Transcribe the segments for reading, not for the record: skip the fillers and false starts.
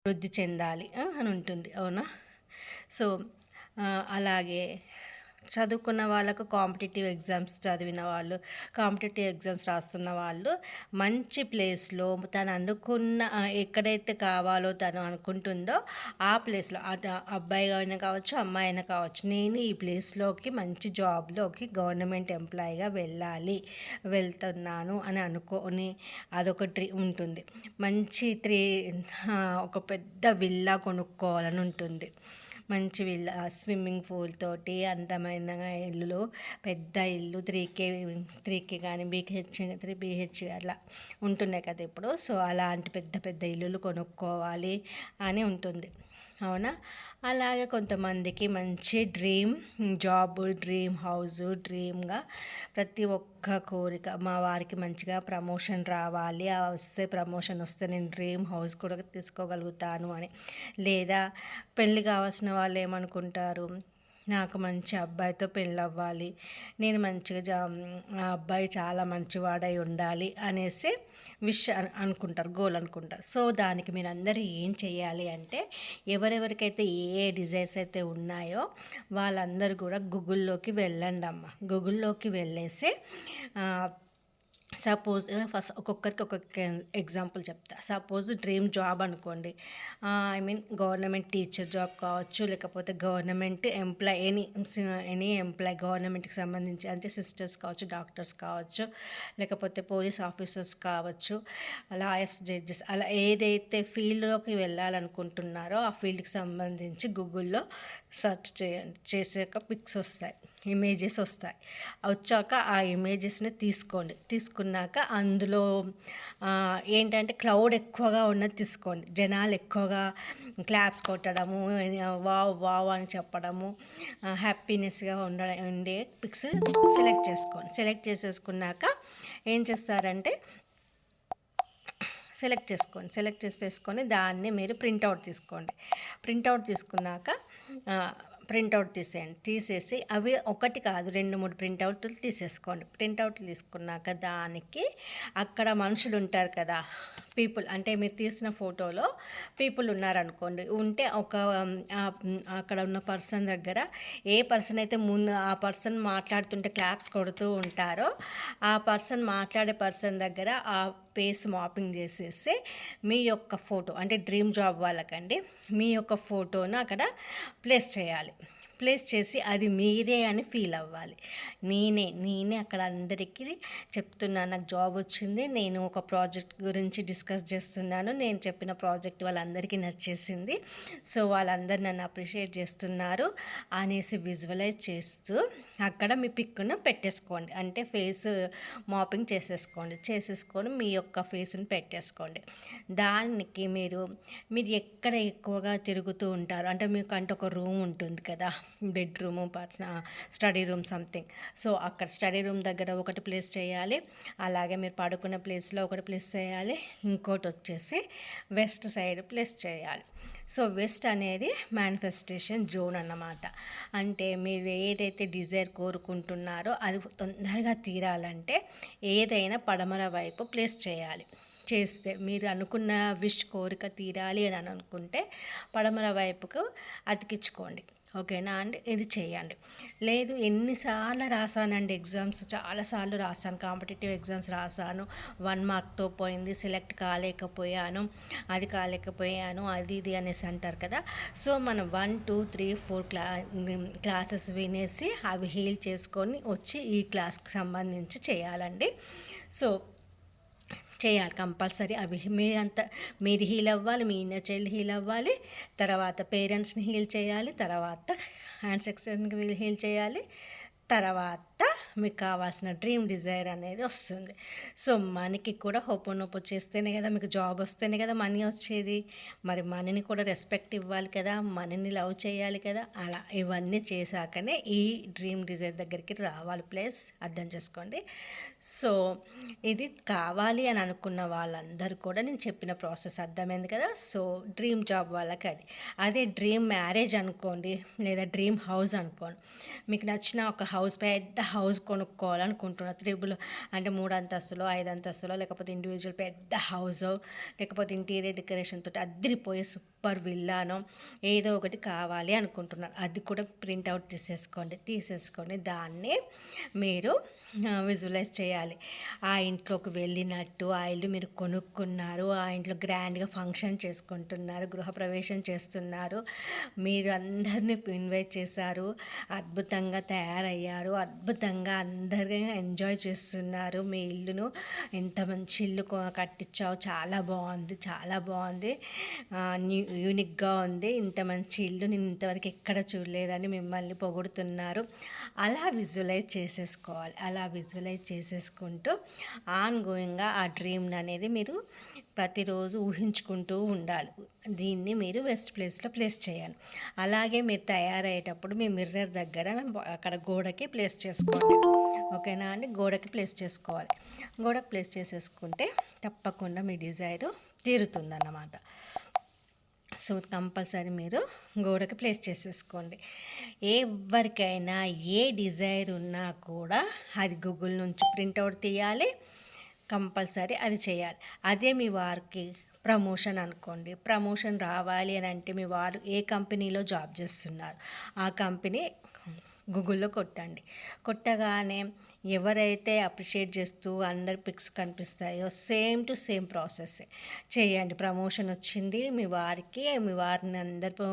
వృద్ధి చెందాలి అని ఉంటుంది. అవునా? సో అలాగే చదువుకున్న వాళ్ళకు కాంపిటేటివ్ ఎగ్జామ్స్ చదివిన వాళ్ళు, కాంపిటేటివ్ ఎగ్జామ్స్ రాస్తున్న వాళ్ళు మంచి ప్లేస్‌లో తను అనుకున్న ఎక్కడైతే కావాలో తను అనుకుంటుందో ఆ ప్లేస్‌లో అది అబ్బాయి అయినా కావచ్చు, అమ్మాయి అయినా కావచ్చు. నేను ఈ ప్లేస్‌లోకి మంచి జాబ్‌లోకి గవర్నమెంట్ ఎంప్లాయీగా వెళ్ళాలి, వెళ్తున్నాను అని అనుకోని అదొక డ్రీమ్ ఉంటుంది. మంచి ఒక పెద్ద విల్లా కొనుక్కోవాలని ఉంటుంది. మంచి విల్లా, స్విమ్మింగ్ పూల్ తోటి అందమైన ఇల్లులు, పెద్ద ఇల్లు 3K కానీ BHK 3 BHK అట్లా ఉంటున్నాయి కదా ఇప్పుడు. సో అలాంటి పెద్ద పెద్ద ఇల్లులు కొనుక్కోవాలి అని ఉంటుంది. అవునా? అలాగే కొంతమందికి మంచి డ్రీమ్ జాబ్, డ్రీమ్ హౌస్, డ్రీమ్గా ప్రతి ఒక్క కోరిక మా వారికి మంచిగా ప్రమోషన్ రావాలి, ప్రమోషన్ వస్తే నేను డ్రీమ్ హౌస్ కూడా తీసుకోగలుగుతాను అని. లేదా పెళ్ళి కావాల్సిన వాళ్ళు ఏమనుకుంటారు, నాకు మంచి అబ్బాయితో పెళ్ళవ్వాలి, నేను మంచిగా ఆ అబ్బాయి చాలా మంచివాడై ఉండాలి అనేసి అనుకుంటారు, గోల్ అనుకుంటారు. సో దానికి మీరు అందరూ ఏం చేయాలి అంటే, ఎవరెవరికైతే ఏ డిజైర్స్ అయితే ఉన్నాయో వాళ్ళందరూ కూడా గూగుల్లోకి వెళ్ళండి అమ్మ. గూగుల్లోకి వెళ్ళేసి సపోజ్ ఫస్ట్ ఒక్కొక్కరికి ఒక్కొక్క ఎగ్జాంపుల్ చెప్తా. సపోజ్ డ్రీమ్ జాబ్ అనుకోండి, I mean government teacher job కావచ్చు, లేకపోతే గవర్నమెంట్ ఎంప్లాయ్, ఎనీ ఎంప్లాయ్ గవర్నమెంట్కి సంబంధించి, అంటే సిస్టర్స్ కావచ్చు, డాక్టర్స్ కావచ్చు, లేకపోతే పోలీస్ ఆఫీసర్స్ కావచ్చు, లాయర్స్, జడ్జెస్, అలా ఏదైతే ఫీల్డ్లోకి వెళ్ళాలనుకుంటున్నారో ఆ ఫీల్డ్కి సంబంధించి గూగుల్లో సెర్చ్ చేయండి. చేసాక పిక్స్ వస్తాయి, ఇమేజెస్ వస్తాయి. వచ్చాక ఆ ఇమేజెస్ని తీసుకున్నాక అందులో ఏంటంటే క్లౌడ్ ఎక్కువగా ఉన్నది తీసుకోండి. జనాలు ఎక్కువగా క్లాప్స్ కొట్టడము, వావ్ వావ్ అని చెప్పడము, హ్యాపీనెస్గా ఉండే పిక్స్ సెలెక్ట్ చేసుకోండి. సెలెక్ట్ చేసేసుకున్నాక ఏం చేస్తారంటే, సెలెక్ట్ చేసేసుకొని దాన్ని మీరు ప్రింట్అవుట్ తీసుకోండి. ప్రింట్అవుట్ తీసుకున్నాక ప్రింట్అవుట్ తీసేసి అవి ఒకటి కాదు 2-3 ప్రింట్అవుట్లు తీసేసుకోండి. ప్రింట్అవుట్లు తీసుకున్నాక దానికి అక్కడ మనుషులు ఉంటారు కదా, పీపుల్, అంటే మీరు తీసిన ఫోటోలో పీపుల్ ఉన్నారనుకోండి, ఉంటే అక్కడ ఉన్న పర్సన్ దగ్గర ఏ పర్సన్ అయితే ముందు ఆ పర్సన్ మాట్లాడుతుంటే క్లాప్స్ కొడుతూ ఉంటారో ఆ మాట్లాడే పర్సన్ దగ్గర ఆ ఫేస్ మాపింగ్ చేసేసి మీ యొక్క ఫోటో, అంటే డ్రీమ్ జాబ్ వాళ్ళకండి, మీ యొక్క ఫోటోను అక్కడ ప్లేస్ చేయాలి. ప్లేస్ చేసి అది మీరే అని ఫీల్ అవ్వాలి. నేనే అక్కడ అందరికీ చెప్తున్నాను, నాకు జాబ్ వచ్చింది, నేను ఒక ప్రాజెక్ట్ గురించి డిస్కస్ చేస్తున్నాను, నేను చెప్పిన ప్రాజెక్ట్ వాళ్ళందరికీ నచ్చేసింది, సో వాళ్ళందరూ నన్ను అప్రిషియేట్ చేస్తున్నారు అనేసి విజువలైజ్ చేస్తూ అక్కడ మీ పిక్ను పెట్టేసుకోండి. అంటే ఫేస్ మాపింగ్ చేసేసుకొని మీ యొక్క ఫేస్ని పెట్టేసుకోండి. దానికి మీరు ఎక్కడ ఎక్కువగా తిరుగుతూ ఉంటారు అంటే, మీకు అంటే ఒక రూమ్ ఉంటుంది కదా, bedroom, study room something. So అక్కడ స్టడీ రూమ్ దగ్గర ఒకటి ప్లేస్ చేయాలి, అలాగే మీరు పడుకున్న ప్లేస్లో ఒకటి ప్లేస్ చేయాలి, ఇంకోటి వచ్చేసి వెస్ట్ సైడ్ ప్లేస్ చేయాలి. సో వెస్ట్ అనేది మేనిఫెస్టేషన్ జోన్ అన్నమాట. అంటే మీరు ఏదైతే డిజైర్ కోరుకుంటున్నారో అది తొందరగా తీరాలంటే ఏదైనా పడమర వైపు ప్లేస్ చేయాలి. చేస్తే మీరు అనుకున్న కోరిక తీరాలి అని అనుకుంటే పడమర వైపుకు అతికించుకోండి. ఓకేనా అండి? ఇది చేయండి. లేదు ఎన్నిసార్లు రాసానండి ఎగ్జామ్స్, చాలాసార్లు రాసాను, కాంపిటేటివ్ ఎగ్జామ్స్ రాసాను, 1 మార్క్తో పోయింది, సెలెక్ట్ కాలేకపోయాను, అది ఇది అనేసి అంటారు కదా. సో మనం 1, 2, 3, 4 క్లాసెస్ వినేసి అవి హీల్ చేసుకొని వచ్చి ఈ క్లాస్కి సంబంధించి చేయాలండి. సో చేయాలి కంపల్సరీ. అవి మీరు హీల్ అవ్వాలి, మీ ఇన్నర్ చైల్డ్ హీల్ అవ్వాలి, తర్వాత పేరెంట్స్ని హీల్ చేయాలి, తర్వాత హ్యాండ్ సెక్షన్కి హీల్ చేయాలి, తర్వాత మీకు కావాల్సిన డ్రీమ్ డిజైర్ అనేది వస్తుంది. సో మనీకి కూడా హోపోనోపో చేస్తేనే కదా, మీకు జాబ్ వస్తేనే కదా మనీ వచ్చేది. మరి మనీని కూడా రెస్పెక్ట్ ఇవ్వాలి కదా, మనీని లవ్ చేయాలి కదా. అలా ఇవన్నీ చేశాకనే ఈ డ్రీమ్ డిజైర్ దగ్గరికి రావాలి. ప్లేస్ అర్థం చేసుకోండి. సో ఇది కావాలి అని అనుకున్న వాళ్ళందరూ కూడా నేను చెప్పిన ప్రాసెస్ అర్థమైంది కదా. సో డ్రీమ్ జాబ్ వాళ్ళకి అదే డ్రీమ్ మ్యారేజ్ అనుకోండి, లేదా డ్రీమ్ హౌస్ అనుకోండి, మీకు నచ్చిన ఒక పెద్ద హౌస్ కొనుక్కోవాలనుకుంటున్నారు, అంటే 3 అంతస్తులో 5 అంతస్తులో, లేకపోతే ఇండివిజువల్ పెద్ద హౌస్, లేకపోతే ఇంటీరియర్ డెకరేషన్ తోటి అద్దరిపోయే సూపర్ విల్లానో ఏదో ఒకటి కావాలి అనుకుంటున్నారు, అది కూడా ప్రింట్అవుట్ తీసేసుకొని దాన్ని మీరు విజువలైజ్ చేయాలి. ఆ ఇంట్లోకి వెళ్ళినట్టు, ఆ ఇల్లు మీరు కొనుక్కున్నారు, ఆ ఇంట్లో గ్రాండ్గా ఫంక్షన్ చేసుకుంటున్నారు, గృహప్రవేశం చేస్తున్నారు, మీరు అందరినీ ఇన్వైట్ చేశారు, అద్భుతంగా తయారయ్యారు, అద్భుతంగా అందరూ ఎంజాయ్ చేస్తున్నారు, మీ ఇల్లును ఎంత మంచి ఇల్లు కట్టించావు, చాలా బాగుంది, చాలా బాగుంది, యూనిక్గా ఉంది, ఇంత మంచి ఇల్లు నేను ఇంతవరకు ఎక్కడ చూడలేదని మిమ్మల్ని పొగుడుతున్నారు. అలా విజువలైజ్ చేసేసుకోవాలి. అలా విజువలైజ్ చేసేసుకుంటూ ఆన్గోయింగ్గా ఆ డ్రీమ్ అనేది మీరు ప్రతిరోజు ఊహించుకుంటూ ఉండాలి. దీన్ని మీరు బెస్ట్ ప్లేస్లో ప్లేస్ చేయాలి. అలాగే మీరు తయారయ్యేటప్పుడు మీ మిర్రర్ దగ్గర అక్కడ గోడకి ప్లేస్ చేసుకోండి. ఓకేనా అండి? గోడకి ప్లేస్ చేసుకోవాలి. గోడకి ప్లేస్ చేసేసుకుంటే తప్పకుండా మీ డిజైరు తీరుతుందన్నమాట. సో కంపల్సరీ మీరు గోడకి ప్లేస్ చేసేసుకోండి. ఎవరికైనా ఏ డిజైర్ ఉన్నా కూడా అది గూగుల్ నుంచి ప్రింట్అవుట్ తీయాలి, కంపల్సరీ అది చేయాలి. అదే మీ వారికి ప్రమోషన్ అనుకోండి, ప్రమోషన్ రావాలి అని అంటే మీ వారు ఏ కంపెనీలో జాబ్ చేస్తున్నారు ఆ కంపెనీ గూగుల్లో కొట్టండి. కొట్టగానే ఎవరైతే అప్రిషియేట్ చేస్తూ అందరి పిక్స్ కనిపిస్తాయో సేమ్ టు సేమ్ ప్రాసెస్ చేయండి. ప్రమోషన్ వచ్చింది మీ వారికి, మీ వారిని అందరు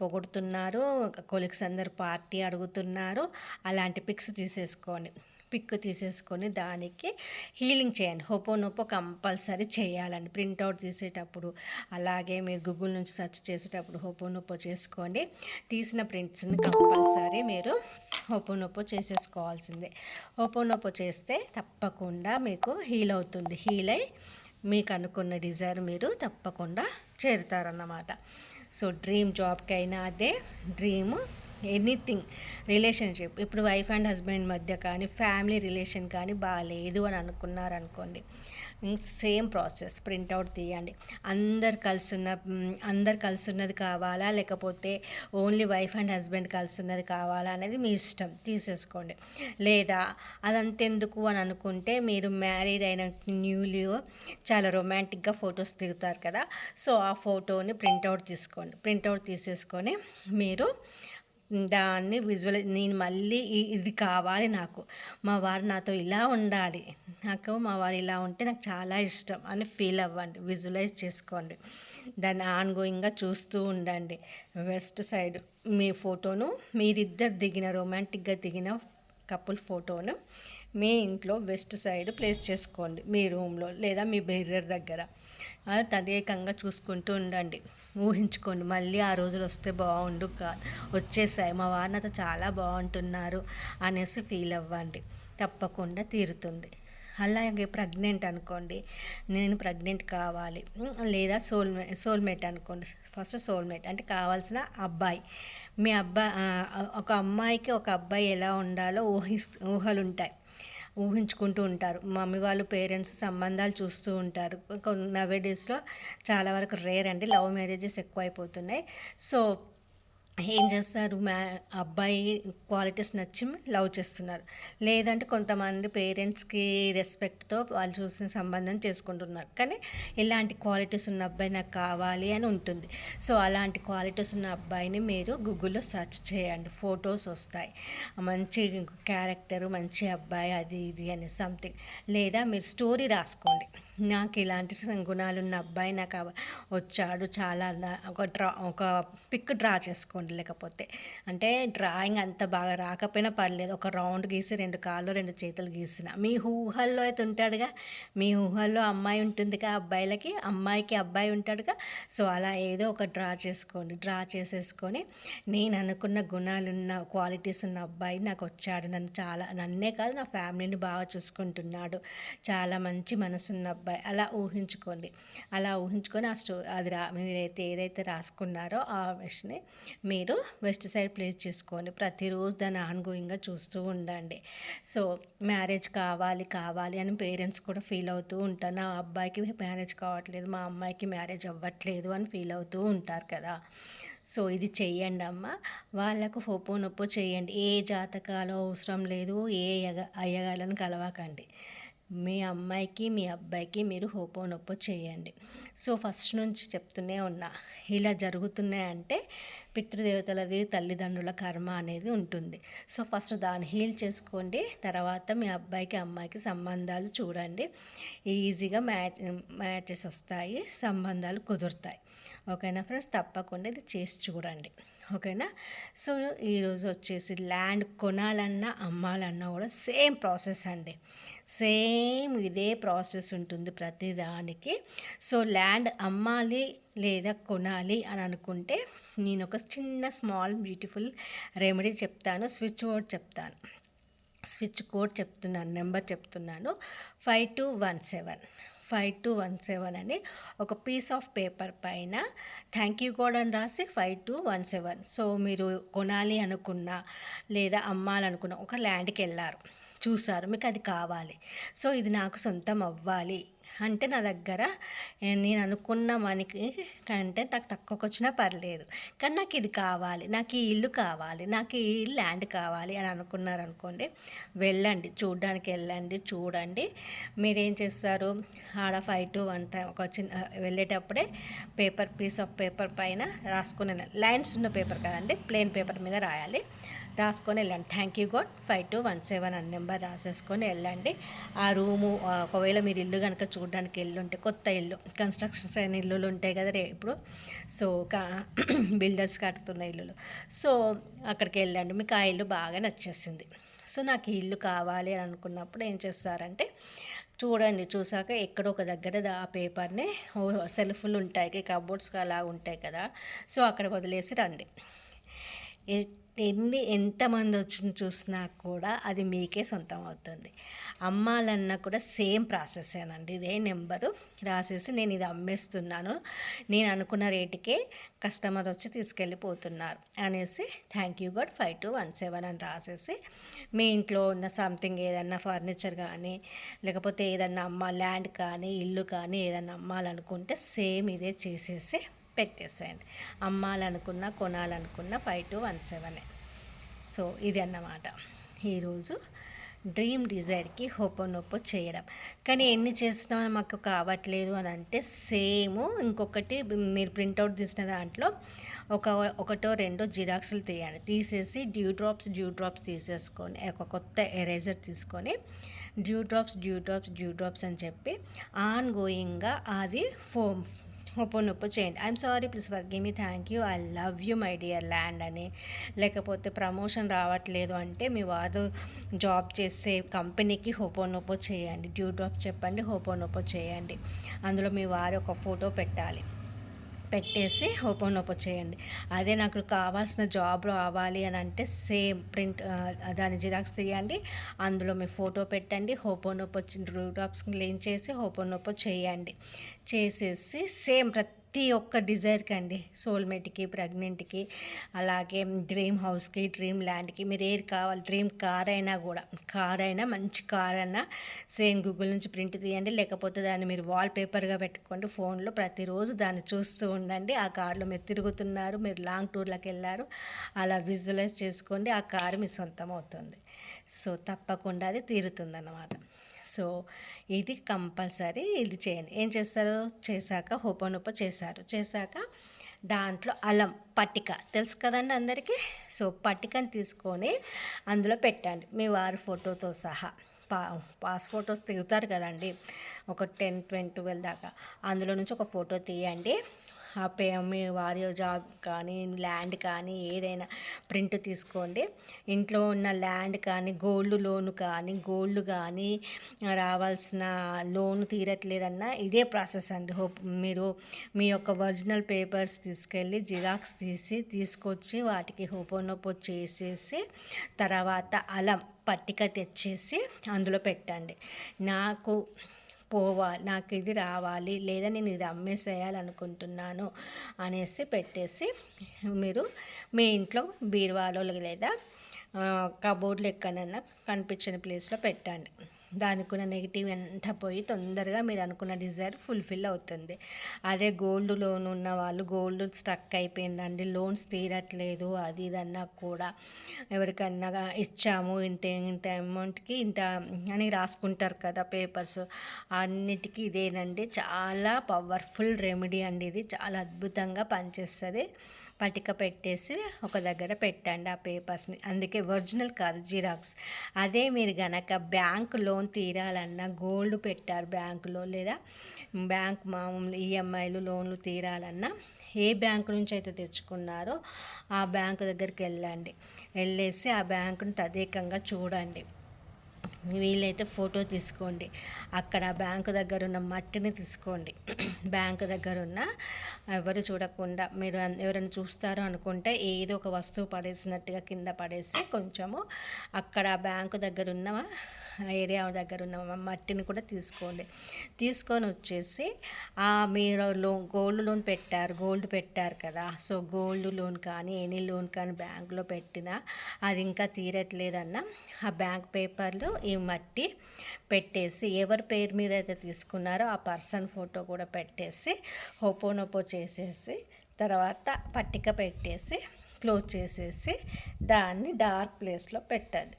పొగుడుతున్నారు, కొలీగ్స్ అందరు పార్టీ అడుగుతున్నారు, అలాంటి పిక్స్ తీసేసుకోండి. పిక్ తీసేసుకొని దానికి హీలింగ్ చేయండి. హోపోనోపో కంపల్సరీ చేయాలండి ప్రింట్అవుట్ తీసేటప్పుడు. అలాగే మీరు గూగుల్ నుంచి సెర్చ్ చేసేటప్పుడు హోపోనోపో చేసుకోండి. తీసిన ప్రింట్స్ని కంపల్సరీ మీరు హోపోనోపో చేసేసుకోవాల్సిందే. హోపోనోపో చేస్తే తప్పకుండా మీకు హీల్ అవుతుంది. హీల్ అయి మీకు అనుకున్న డిజైర్ మీరు తప్పకుండా చేరుతారన్నమాట. సో డ్రీమ్ జాబ్కైనా అదే, డ్రీమ్ ఎనీథింగ్ రిలేషన్షిప్, ఇప్పుడు వైఫ్ అండ్ హస్బెండ్ మధ్య కానీ ఫ్యామిలీ రిలేషన్ కానీ బాగాలేదు అని అనుకున్నారనుకోండి, సేమ్ ప్రాసెస్ ప్రింట్అవుట్ తీయండి. అందరు కలిసి ఉన్నది కావాలా లేకపోతే ఓన్లీ వైఫ్ అండ్ హస్బెండ్ కలిసి ఉన్నది కావాలా అనేది మీ ఇష్టం, తీసేసుకోండి. లేదా అదంతెందుకు అని అనుకుంటే మీరు మ్యారీడ్ అయిన న్యూలీ చాలా రొమాంటిక్గా ఫొటోస్ దిగుతారు కదా, సో ఆ ఫోటోని ప్రింట్అవుట్ తీసుకోండి. ప్రింట్అవుట్ తీసేసుకొని మీరు దాన్ని నేను మళ్ళీ ఇది కావాలి, నాకు మా వారు నాతో ఇలా ఉండాలి, నాకు మా వారు ఇలా ఉంటే నాకు చాలా ఇష్టం అని ఫీల్ అవ్వండి. విజువలైజ్ చేసుకోండి. దాన్ని ఆన్గోయింగ్గా చూస్తూ ఉండండి. వెస్ట్ సైడ్ మీ ఫోటోను, మీరిద్దరు దిగిన రొమాంటిక్గా దిగిన కపుల్ ఫోటోను మీ ఇంట్లో వెస్ట్ సైడ్ ప్లేస్ చేసుకోండి, మీ రూమ్లో లేదా మీ బెర్రర్ దగ్గర. తదేకంగా చూసుకుంటూ ఉండండి. ఊహించుకోండి మళ్ళీ ఆ రోజులు వస్తే బాగుండు, వచ్చేసాయి, మా వారు నాతో చాలా బాగుంటున్నారు అనేసి ఫీల్ అవ్వండి. తప్పకుండా తీరుతుంది. అలాగే ప్రెగ్నెంట్ అనుకోండి, నేను ప్రెగ్నెంట్ కావాలి, లేదా సోల్మేట్ అనుకోండి. ఫస్ట్ సోల్మేట్ అంటే కావాల్సిన అబ్బాయి. మీ ఒక అమ్మాయికి ఒక అబ్బాయి ఎలా ఉండాలో ఊహలు ఉంటాయి, ఊహించుకుంటూ ఉంటారు. మమ్మీ వాళ్ళు పేరెంట్స్ సంబంధాలు చూస్తూ ఉంటారు. నవే డేస్లో చాలా వరకు రేర్ అండి, లవ్ మ్యారేజెస్ ఎక్కువ అయిపోతున్నాయి. సో ఏం చేస్తారు, అబ్బాయి క్వాలిటీస్ నచ్చి లవ్ చేస్తున్నారు, లేదంటే కొంతమంది పేరెంట్స్కి రెస్పెక్ట్తో వాళ్ళు చూసిన సంబంధం చేసుకుంటున్నారు. కానీ ఇలాంటి క్వాలిటీస్ ఉన్న అబ్బాయి నాకు కావాలి అని ఉంటుంది. సో అలాంటి క్వాలిటీస్ ఉన్న అబ్బాయిని మీరు గూగుల్లో సెర్చ్ చేయండి, ఫొటోస్ వస్తాయి, మంచి క్యారెక్టరు, మంచి అబ్బాయి, అది ఇది అని సంథింగ్. లేదా మీరు స్టోరీ రాసుకోండి, నాకు ఇలాంటి గుణాలు ఉన్న అబ్బాయి నాకు వచ్చాడు, చాలా ఒక పిక్ డ్రా చేసుకోండి. లేకపోతే అంటే డ్రాయింగ్ అంత బాగా రాకపోయినా పర్లేదు, ఒక రౌండ్ గీసి 2 కాళ్ళు 2 చేతులు గీసిన మీ ఊహల్లో అయితే ఉంటాడుగా, మీ ఊహల్లో అమ్మాయి ఉంటుందిగా, అమ్మాయికి అబ్బాయి ఉంటాడుగా. సో అలా ఏదో ఒక డ్రా చేసుకోండి. డ్రా చేసేసుకొని నేను అనుకున్న గుణాలున్న క్వాలిటీస్ ఉన్న అబ్బాయి నాకు వచ్చాడు, నన్నే కాదు నా ఫ్యామిలీని బాగా చూసుకుంటున్నాడు, చాలా మంచి మనసున్న అబ్బాయి, అలా ఊహించుకోండి. అలా ఊహించుకొని మీరైతే ఏదైతే రాసుకున్నారో ఆ విష్ని మీరు వెస్ట్ సైడ్ ప్లేస్ చేసుకోండి. ప్రతిరోజు దాన్ని ఆన్గోయింగ్గా చూస్తూ ఉండండి. సో మ్యారేజ్ కావాలి అని పేరెంట్స్ కూడా ఫీల్ అవుతూ ఉంటారు, నా అబ్బాయికి మ్యారేజ్ కావట్లేదు, మా అమ్మాయికి మ్యారేజ్ అవ్వట్లేదు అని ఫీల్ అవుతూ ఉంటారు కదా. సో ఇది చెయ్యండి అమ్మ, వాళ్ళకు హోపోనొప్పో చేయండి. ఏ జాతకాలు అవసరం లేదు, ఏ అయ్యగాళ్ళని కలవకండి. మీ అమ్మాయికి మీ అబ్బాయికి మీరు హోపోనొప్పో చేయండి. సో ఫస్ట్ నుంచి చెప్తూనే ఉన్నా, ఇలా జరుగుతున్నాయంటే పితృదేవతలది తల్లిదండ్రుల కర్మ అనేది ఉంటుంది. సో ఫస్ట్ దాన్ని హీల్ చేసుకోండి. తర్వాత మీ అబ్బాయికి అమ్మాయికి సంబంధాలు చూడండి. ఈజీగా మ్యాచెస్ వస్తాయి, సంబంధాలు కుదురుతాయి. ఓకేనా ఫ్రెండ్స్, తప్పకుండా ఇది చేసి చూడండి. ఓకేనా. సో ఈరోజు వచ్చేసి ల్యాండ్ కొనాలన్నా అమ్మాలన్నా కూడా సేమ్ ప్రాసెస్ అండి. సేమ్ ఇదే ప్రాసెస్ ఉంటుంది ప్రతిదానికి. సో ల్యాండ్ అమ్మాలి లేదా కొనాలి అని అనుకుంటే నేను ఒక చిన్న స్మాల్ బ్యూటిఫుల్ రెమెడీ చెప్తాను, స్విచ్ కోడ్ చెప్తున్నాను, నెంబర్ చెప్తున్నాను. 5217 అని ఒక పీస్ ఆఫ్ పేపర్ పైన థ్యాంక్ యూ కోడ్ అని రాసి 5217. సో మీరు కొనాలి అనుకున్నా లేదా అమ్మాలనుకున్నా, ఒక ల్యాండ్కి వెళ్ళారు, చూసారు, మీకు అది కావాలి, సో ఇది నాకు సొంతం అవ్వాలి అంటే నా దగ్గర నేను అనుకున్న మనకి కంటే నాకు తక్కువకి వచ్చినా పర్లేదు, కానీ నాకు ఇది కావాలి, నాకు ఈ ఇల్లు కావాలి, నాకు ఈ ల్యాండ్ కావాలి అని అనుకున్నారనుకోండి, వెళ్ళండి, చూడండి. మీరేం చేస్తారు, ఆడ 5217 ఒక చిన్న వెళ్ళేటప్పుడే పీస్ ఆఫ్ పేపర్ పైన రాసుకునే, లైన్స్ ఉన్న పేపర్ కదండి, ప్లెయిన్ పేపర్ మీద రాయాలి, రాసుకొని వెళ్ళండి. థ్యాంక్ యూ గాడ్ 5217 అని నెంబర్ రాసేసుకొని వెళ్ళండి. ఆ రూము ఒకవేళ మీరు ఇల్లు కనుక చూడడానికి వెళ్ళుంటే, కొత్త ఇల్లు కన్స్ట్రక్షన్స్ అయిన ఇల్లులు ఉంటాయి కదా ఇప్పుడు, సో బిల్డర్స్ కడుతున్న ఇల్లులు, సో అక్కడికి వెళ్ళండి. మీకు ఆ ఇల్లు బాగా నచ్చేసింది, సో నాకు ఈ ఇల్లు కావాలి అని అనుకున్నప్పుడు ఏం చేస్తారంటే, చూసాక ఎక్కడో ఒక దగ్గర ఆ పేపర్ని సెల్ఫ్లు ఉంటాయి, కబోర్డ్స్ అలా ఉంటాయి కదా, సో అక్కడ వదిలేసి రండి. ఎంతమంది వచ్చి చూసినా కూడా అది మీకే సొంతం అవుతుంది. అమ్మాలన్నా కూడా సేమ్ ప్రాసెసేనండి. ఇదే నెంబరు రాసేసి నేను ఇది అమ్మేస్తున్నాను, నేను అనుకున్న రేటుకే కస్టమర్ వచ్చి తీసుకెళ్ళిపోతున్నారు అనేసి థ్యాంక్ యూ గాడ్ 5217 అని రాసేసి, మీ ఇంట్లో ఉన్న సంథింగ్ ఏదన్నా ఫర్నిచర్ కానీ లేకపోతే ఏదన్నా ల్యాండ్ కానీ ఇల్లు కానీ ఏదన్నా అమ్మాలనుకుంటే సేమ్ ఇదే చేసేసి పెట్టేసేయండి. అమ్మాలనుకున్నా కొనాలనుకున్న 5217. సో ఇది అన్నమాట ఈరోజు డ్రీమ్ డిజైర్కి హోపోనోపో చేయడం. కానీ ఎన్ని చేసినా మాకు కావట్లేదు అని అంటే సేమ్ ఇంకొకటి, మీరు ప్రింట్అవుట్ తీసిన దాంట్లో ఒకటో రెండో జిరాక్స్లు తీసేసి డ్యూ డ్రాప్స్ తీసేసుకొని ఒక కొత్త ఎరేజర్ తీసుకొని డ్యూ డ్రాప్స్ అని చెప్పి ఆన్ గోయింగ్గా అది హోపోనోపో చేయండి. I'm sorry, please forgive me, thank you, I love you my dear land అని. లేకపోతే ప్రమోషన్ రావట్లేదు అంటే మీ వారు జాబ్ చేసే కంపెనీకి హోపోనోపో చేయండి, డ్యూ డ్రాప్ చెప్పండి, హోపోనోపో చేయండి. అందులో మీ వారి ఒక ఫోటో పెట్టేసి హోపోనోపో చేయండి. అదే నాకు కావాల్సిన జాబ్ రావాలి అని అంటే సేమ్ దాని జిరాక్స్ తీయండి, అందులో మీ ఫోటో పెట్టండి, హోపోనోపో డ్యూ డ్రాప్స్ క్లీన్ చేసి హోపోనోపో చేయండి. చేసేసి సేమ్ ప్రతి ఒక్క డిజైర్కి అండి, సోల్మేట్కి, ప్రెగ్నెంట్కి, అలాగే డ్రీమ్ హౌస్కి, డ్రీమ్ ల్యాండ్కి, మీరు ఏది కావాలి, డ్రీమ్ కార్ అయినా మంచి కార్ అయినా సేమ్ గూగుల్ నుంచి ప్రింట్ తీయండి, లేకపోతే దాన్ని మీరు వాల్ పేపర్గా పెట్టుకోండి ఫోన్లో, ప్రతిరోజు దాన్ని చూస్తూ ఉండండి. ఆ కార్లో మీరు తిరుగుతున్నారు, మీరు లాంగ్ టూర్లకు వెళ్ళారు, అలా విజువలైజ్ చేసుకోండి, ఆ కారు మీ సొంతం అవుతుంది. సో తప్పకుండా అది తీరుతుందన్నమాట. సో ఇది కంపల్సరీ, ఇది చేయండి. ఏం చేస్తారు, చేశాక హోపోనోపో చేశాక దాంట్లో అల్లం పట్టిక తెలుసు కదండి అందరికీ. సో పట్టికని తీసుకొని అందులో పెట్టండి, మీ వారి ఫోటోతో సహా. పాస్ ఫోటోస్ దిగుతారు కదండి, ఒక 10-12 దాకా, అందులో నుంచి ఒక ఫోటో తీయండి. మీ వారి జాబ్ కానీ ల్యాండ్ కానీ ఏదైనా ప్రింట్ తీసుకోండి. ఇంట్లో ఉన్న ల్యాండ్ కానీ గోల్డ్ కానీ రావాల్సిన లోన్ తీరట్లేదన్నా ఇదే ప్రాసెస్ అండి. మీరు మీ యొక్క ఒరిజినల్ పేపర్స్ తీసుకెళ్ళి జిరాక్స్ తీసుకొచ్చి వాటికి హోపోనోపో చేసేసి తర్వాత అల్లం పట్టిక తెచ్చేసి అందులో పెట్టండి. నాకు ఇది రావాలి, లేదా నేను ఇది అమ్మేసేయాలనుకుంటున్నాను అనేసి పెట్టేసి మీరు మీ ఇంట్లో బీరువాలో లేదా కబోర్డ్లో ఎక్కడైనా కనిపించిన ప్లేస్లో పెట్టండి. దానికి ఉన్న నెగిటివ్ అంతా పోయి తొందరగా మీరు అనుకున్న డిజైర్ ఫుల్ఫిల్ అవుతుంది. అదే గోల్డ్ లోన్ ఉన్న వాళ్ళు గోల్డ్ స్ట్రక్ అయిపోయిందండి, లోన్స్ తీరట్లేదు అది ఇది అన్నా కూడా ఎవరికన్నా ఇచ్చాము ఇంత ఇంత అమౌంట్కి ఇంత అని రాసుకుంటారు కదా పేపర్స్, అన్నిటికీ ఇదేనండి చాలా పవర్ఫుల్ రెమెడీ అండి. ఇది చాలా అద్భుతంగా పనిచేస్తుంది. పటిక పెట్టేసి ఒక దగ్గర పెట్టండి ఆ పేపర్స్ని, అందుకే ఒరిజినల్ కాదు జిరాక్స్. అదే మీరు గనక బ్యాంక్ లోన్ తీరాలన్నా గోల్డ్ పెట్టారు బ్యాంకులో, లేదా బ్యాంక్ మామూలు ఈఎంఐలు లోన్లు తీరాలన్నా ఏ బ్యాంకు నుంచి అయితే తెచ్చుకున్నారో ఆ బ్యాంకు దగ్గరికి వెళ్ళండి. వెళ్ళేసి ఆ బ్యాంకుని తదేకంగా చూడండి. వీలైతే ఫోటో తీసుకోండి. అక్కడ బ్యాంకు దగ్గర ఉన్న మట్టిని తీసుకోండి. బ్యాంకు దగ్గర ఉన్న ఎవరు చూడకుండా, మీరు ఎవరైనా చూస్తారో అనుకుంటే ఏదో ఒక వస్తువు పడేసినట్టుగా కింద పడేసి కొంచెము అక్కడ బ్యాంకు దగ్గర ఉన్న ఏరియా దగ్గర ఉన్న మట్టిని కూడా తీసుకోండి. తీసుకొని వచ్చేసి మీరు గోల్డ్ పెట్టారు కదా, సో గోల్డ్ లోన్ కానీ ఎనీ లోన్ కానీ బ్యాంకులో పెట్టినా అది ఇంకా తీరట్లేదన్నా ఆ బ్యాంక్ పేపర్లు ఈ మట్టి పెట్టేసి ఎవరి పేరు మీద అయితే తీసుకున్నారో ఆ పర్సన్ ఫోటో కూడా పెట్టేసి హోపోనోపో చేసేసి తర్వాత పట్టిక పెట్టేసి క్లోజ్ చేసేసి దాన్ని డార్క్ ప్లేస్లో పెట్టండి.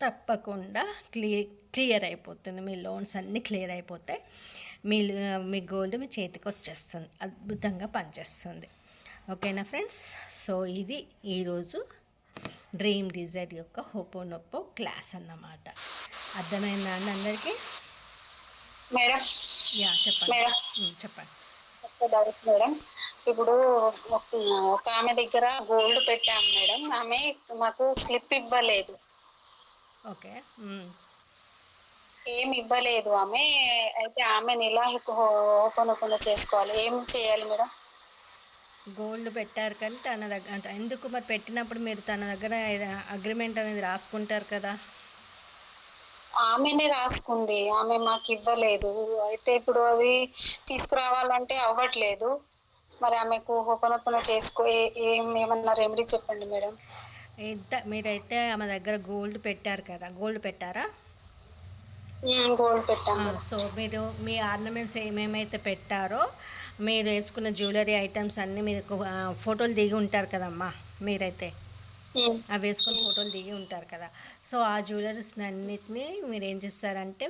తప్పకుండా క్లియర్ అయిపోతుంది. మీ లోన్స్ అన్నీ క్లియర్ అయిపోతాయి. మీ గోల్డ్ మీ చేతికి వచ్చేస్తుంది, అద్భుతంగా పనిచేస్తుంది. ఓకేనా ఫ్రెండ్స్? సో ఇది ఈరోజు డ్రీమ్ డిజైర్ యొక్క హోపోనోపో క్లాస్ అన్నమాట. అర్థమైందా అండి అందరికీ? మేడం చెప్పండి. చెప్పండి మేడం. ఇప్పుడు ఒక ఆమె దగ్గర గోల్డ్ పెట్టాము మేడం, ఆమె మాకు స్లిప్ ఇవ్వలేదు. ఓకే, ఏమి ఇవ్వలేదు ఆమె. అయితే ఆమెను ఎలా ఓపెన్ చేసుకోవాలి, ఏం చేయాలి మేడం? గోల్డ్ పెట్టారు కానీ తన దగ్గర ఎందుకు మరి పెట్టినప్పుడు మీరు తన దగ్గర అగ్రిమెంట్ అనేది రాసుకుంటారు కదా? ఆమెనే రాసుకుంది, ఆమె మాకు ఇవ్వలేదు. అయితే ఇప్పుడు అది తీసుకురావాలంటే అవ్వట్లేదు. మరి ఆమెకు ఓపెన్ చేసుకో ఏమన్నా రెమెడీ చెప్పండి మేడం. మీరైతే ఆమె దగ్గర గోల్డ్ పెట్టారు కదా, గోల్డ్ పెట్టారా? గోల్డ్ పెట్టాము. సో మీరు మీ ఆర్నమెంట్స్ ఏమేమైతే పెట్టారో, మీరు వేసుకున్న జ్యువెలరీ ఐటమ్స్ అన్నీ మీకు ఫోటోలు దిగి ఉంటారు కదమ్మా మీరైతే, అవి వేసుకొని ఫోటోలు దిగి ఉంటారు కదా. సో ఆ జ్యువెలరీస్ అన్నిటినీ మీరు ఏం చేస్తారంటే,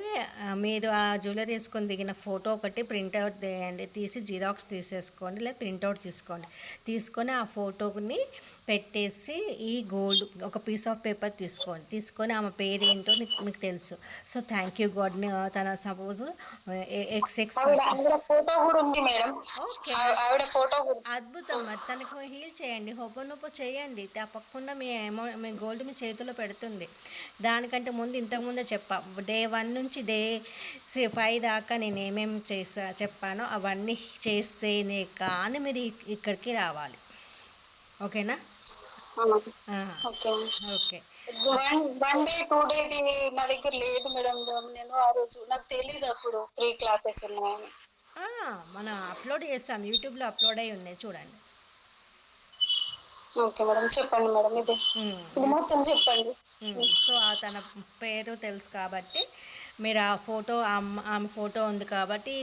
మీరు ఆ జ్యువెలరీ వేసుకొని దిగిన ఫోటో ఒకటి ప్రింట్అవుట్ తీయండి, తీసి జిరాక్స్ తీసేసుకోండి లేదా ప్రింట్అవుట్ తీసుకోండి. తీసుకొని ఆ ఫోటోని పెట్టేసి ఈ గోల్డ్ ఒక పీస్ ఆఫ్ పేపర్ తీసుకొని ఆమె పేరు ఏంటో మీకు తెలుసు. సో థ్యాంక్ యూ గాడ్, తన సపోజ్ ఫోటో కూడా ఉంది మేడం. ఆవిడ ఫోటో అద్భుతం. మరి తనకు హీల్ చేయండి, హోపోనోపో చేయండి. తప్పకుండా మీ గోల్డ్ మీ చేతిలో పెడుతుంది. దానికంటే ముందు ఇంతకుముందే డే 1 నుంచి డే 5 దాకా నేను ఏమేమి చెప్పానో అవన్నీ చేస్తేనే కానీ మీరు ఇక్కడికి రావాలి. ఓకేనా? ఓకే. 1 డే 2 డే నా దగ్గర లేదు మేడం. నేను ఆ రోజు నాకు తెలియదు అప్పుడు 3 క్లాసెస్ ఉన్నాయని. మనం అప్లోడ్ చేస్తాం, యూట్యూబ్లో అప్లోడ్ అయి ఉన్నాయి చూడండి. ఓకే మేడం, చెప్పండి మేడం. ఇది మొత్తం చెప్పండి. సో తన పేరు తెలుసు కాబట్టి మీరు ఆ ఫోటో ఆమె ఫోటో ఉంది కాబట్టి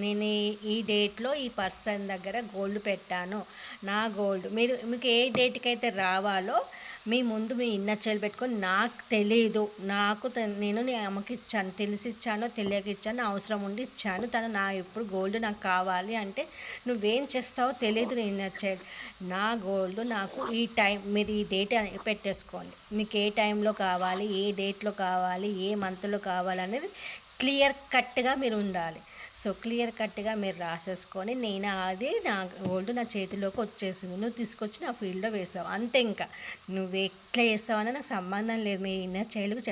నేను ఈ డేట్లో ఈ పర్సన్ దగ్గర గోల్డ్ పెట్టాను, నా గోల్డ్ మీకు ఏ డేట్కి అయితే రావాలో మీ ముందు మీ ఇన్నర్ చైల్డ్ పెట్టుకొని నాకు తెలియదు, నేను ఆమెకి ఇచ్చాను, తెలిసి ఇచ్చానో తెలియక ఇచ్చాను, అవసరం ఉండి ఇచ్చాను, తను నా ఇప్పుడు గోల్డ్ నాకు కావాలి అంటే నువ్వేం చేస్తావో తెలియదు నీ ఇన్నర్ చైల్డ్. నా గోల్డ్ నాకు ఈ టైం, మీరు ఈ డేట్ పెట్టేసుకోండి, మీకు ఏ టైంలో కావాలి, ఏ డేట్లో కావాలి, ఏ మంత్లో కావాలి అనేది క్లియర్ కట్గా మీరు ఉండాలి. సో క్లియర్ కట్గా మీరు రాసేసుకొని నేను అది నా గోల్డ్ నా చేతిలోకి వచ్చేసింది, నువ్వు తీసుకొచ్చి నా ఫీల్డ్లో వేసావు అంతే. ఇంకా నువ్వు ఎట్లా వేస్తావని నాకు సంబంధం లేదు, మీ ఇన్నర్ చైల్డ్కి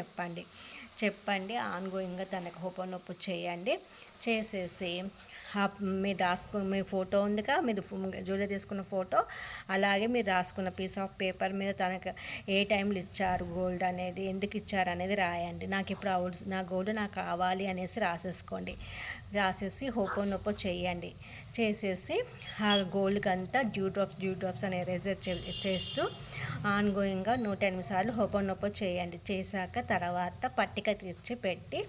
చెప్పండి ఆన్గోయింగ్గా తనకు హోపోనోపో చేయండి. చేసేసి మీరు రాసుకున్న మీ ఫోటో ఉందిగా, మీరు జ్యువెలరీ తీసుకున్న ఫోటో, అలాగే మీరు రాసుకున్న పీస్ ఆఫ్ పేపర్ మీద తనకు ఏ టైంలో ఇచ్చారు గోల్డ్ అనేది, ఎందుకు ఇచ్చారు అనేది రాయండి. నాకు ఇప్పుడు నా గోల్డ్ నాకు కావాలి అనేసి రాసేసుకోండి. రాసేసి హోపోనోపో చేయండి. చేసేసి ఆ గోల్డ్కి అంతా డ్యూ డ్రాప్స్ అని ఎరేజర్ చేస్తూ ఆన్గోయింగ్గా 108 సార్లు హోపోనోపో చేయండి. చేశాక తర్వాత పట్టిక తెచ్చి పెట్టి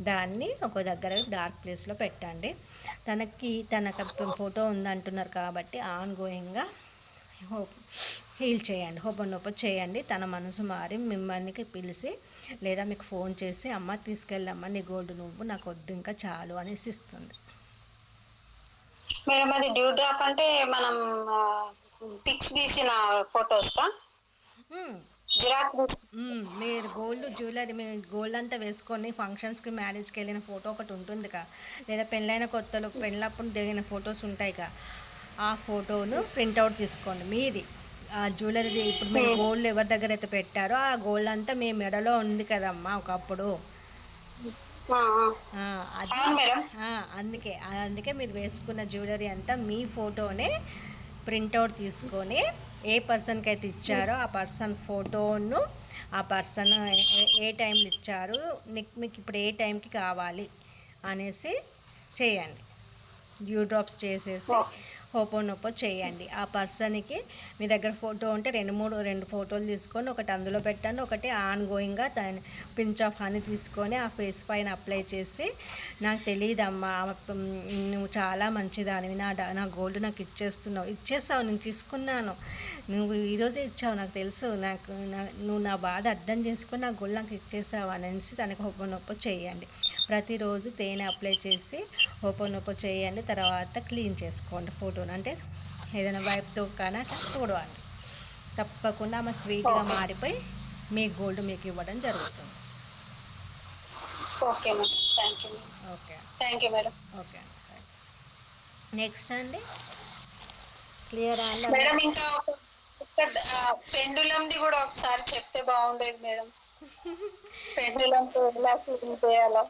దాన్ని ఒక దగ్గర డార్క్ ప్లేస్లో పెట్టండి. తనకు ఫోటో ఉందంటున్నారు కాబట్టి ఆన్గోయింగ్గా హీల్ చేయండి, హోపోనోపో చేయండి. తన మనసు మారి మిమ్మల్ని పిలిచి లేదా మీకు ఫోన్ చేసి అమ్మ తీసుకెళ్ళమ్మా నీ గోల్డ్ నువ్వు నాకు వద్దు ఇంకా చాలు అనేసి ఇస్తుంది. మేడం అది డ్యూ డ్రాప్ అంటే మనం పిక్స్ తీసిన ఫొటోస్ కా జిరాక్స్ మీరు గోల్డ్ జ్యువెలరీ మీరు గోల్డ్ అంతా వేసుకొని ఫంక్షన్స్కి మ్యారేజ్కి వెళ్ళిన ఫోటో ఒకటి ఉంటుందిగా, లేదా పెళ్ళైన కొత్తలో పెళ్ళప్పుడు దిగిన ఫొటోస్ ఉంటాయిగా, ఆ ఫోటోను ప్రింట్అవుట్ తీసుకోండి మీది. ఆ జ్యువెలరీ ఇప్పుడు మీరు గోల్డ్ ఎవరి దగ్గర అయితే పెట్టారో ఆ గోల్డ్ అంతా మీ మెడలో ఉంది కదమ్మా ఒకప్పుడు, అది అందుకే మీరు వేసుకున్న జ్యువెలరీ అంతా మీ ఫోటోనే ప్రింట్అవుట్ తీసుకొని ఏ పర్సన్కి అయితే ఇచ్చారో ఆ పర్సన్ ఫోటోను, ఆ పర్సన్ ఏ టైంలో ఇచ్చారు, మీకు ఇప్పుడు ఏ టైంకి కావాలి అనేసి చేయండి. డ్యూ డ్రాప్స్ చేసేసి హోపోనోపో చేయండి. ఆ పర్సన్కి మీ దగ్గర ఫోటో ఉంటే రెండు ఫోటోలు తీసుకొని ఒకటి అందులో పెట్టండి, ఒకటి ఆన్ గోయింగ్గా పించ్ ఆఫ్ హనీ తీసుకొని ఆ ఫేస్ పైన అప్లై చేసి నాకు తెలియదమ్మా నువ్వు చాలా మంచిదానివి, నా గోల్డ్ నాకు ఇచ్చేస్తావు నేను తీసుకున్నాను, నువ్వు ఈరోజే ఇచ్చావు నాకు తెలుసు, నువ్వు నా బాధ అర్థం చేసుకొని నా గోల్డ్ నాకు ఇచ్చేసావు అనేసి తనకు హోపోనోపో చేయండి. ప్రతిరోజు తేనె అప్లై చేసి హోపోనోపో చేయండి. తర్వాత క్లీన్ చేసుకోండి ఫోటోని, అంటే ఏదైనా వైప్తో కానీ తుడవండి. తప్పకుండా ఆమె స్వీట్గా మారిపోయి మీ గోల్డ్ మీకు ఇవ్వడం జరుగుతుంది. Okay madam, thank you. Okay thank you madam. Okay next అండి క్లియర్ అండి మేడం. ఇంకా పెండులంది కూడా ఒకసారి చెప్తే బాగుండేది మేడం. పెండులంతో ఎలా ఫీలింగ్ చేయాలా?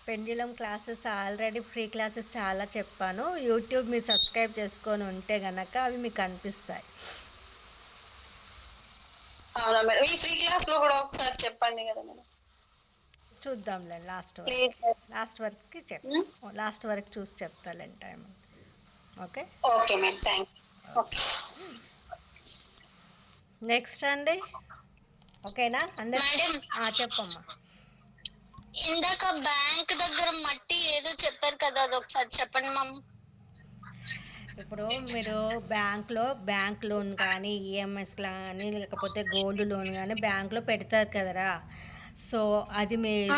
Pendulum classes already free classes చాలా చెప్పాను. యూట్యూబ్ మీరు సబ్స్క్రైబ్ చేసుకొని ఉంటే కనుక అవి మీకు కనిపిస్తాయి. అవునా మేడం, ఈ ఫ్రీ క్లాస్లో కూడా ఒకసారి చెప్పండి కదా మేడం. చూద్దాంలే లాస్ట్ వరకు లాస్ట్ వరకు చూసి చెప్తాలేండి time. Okay okay madam, thank you. Okay next అండి ఓకేనా అందరు చెప్పమ్మా. ఇందాక బ్యాంక్ దగ్గర మట్టి ఏదో చెప్పారు కదా, అది ఒకసారి చెప్పండి మమ్మ. ఇప్పుడు మీరు బ్యాంక్ లోన్ కానీ ఈఎంఐస్ కానీ లేకపోతే గోల్డ్ లోన్ కానీ బ్యాంక్లో పెడతారు కదరా, సో అది మీరు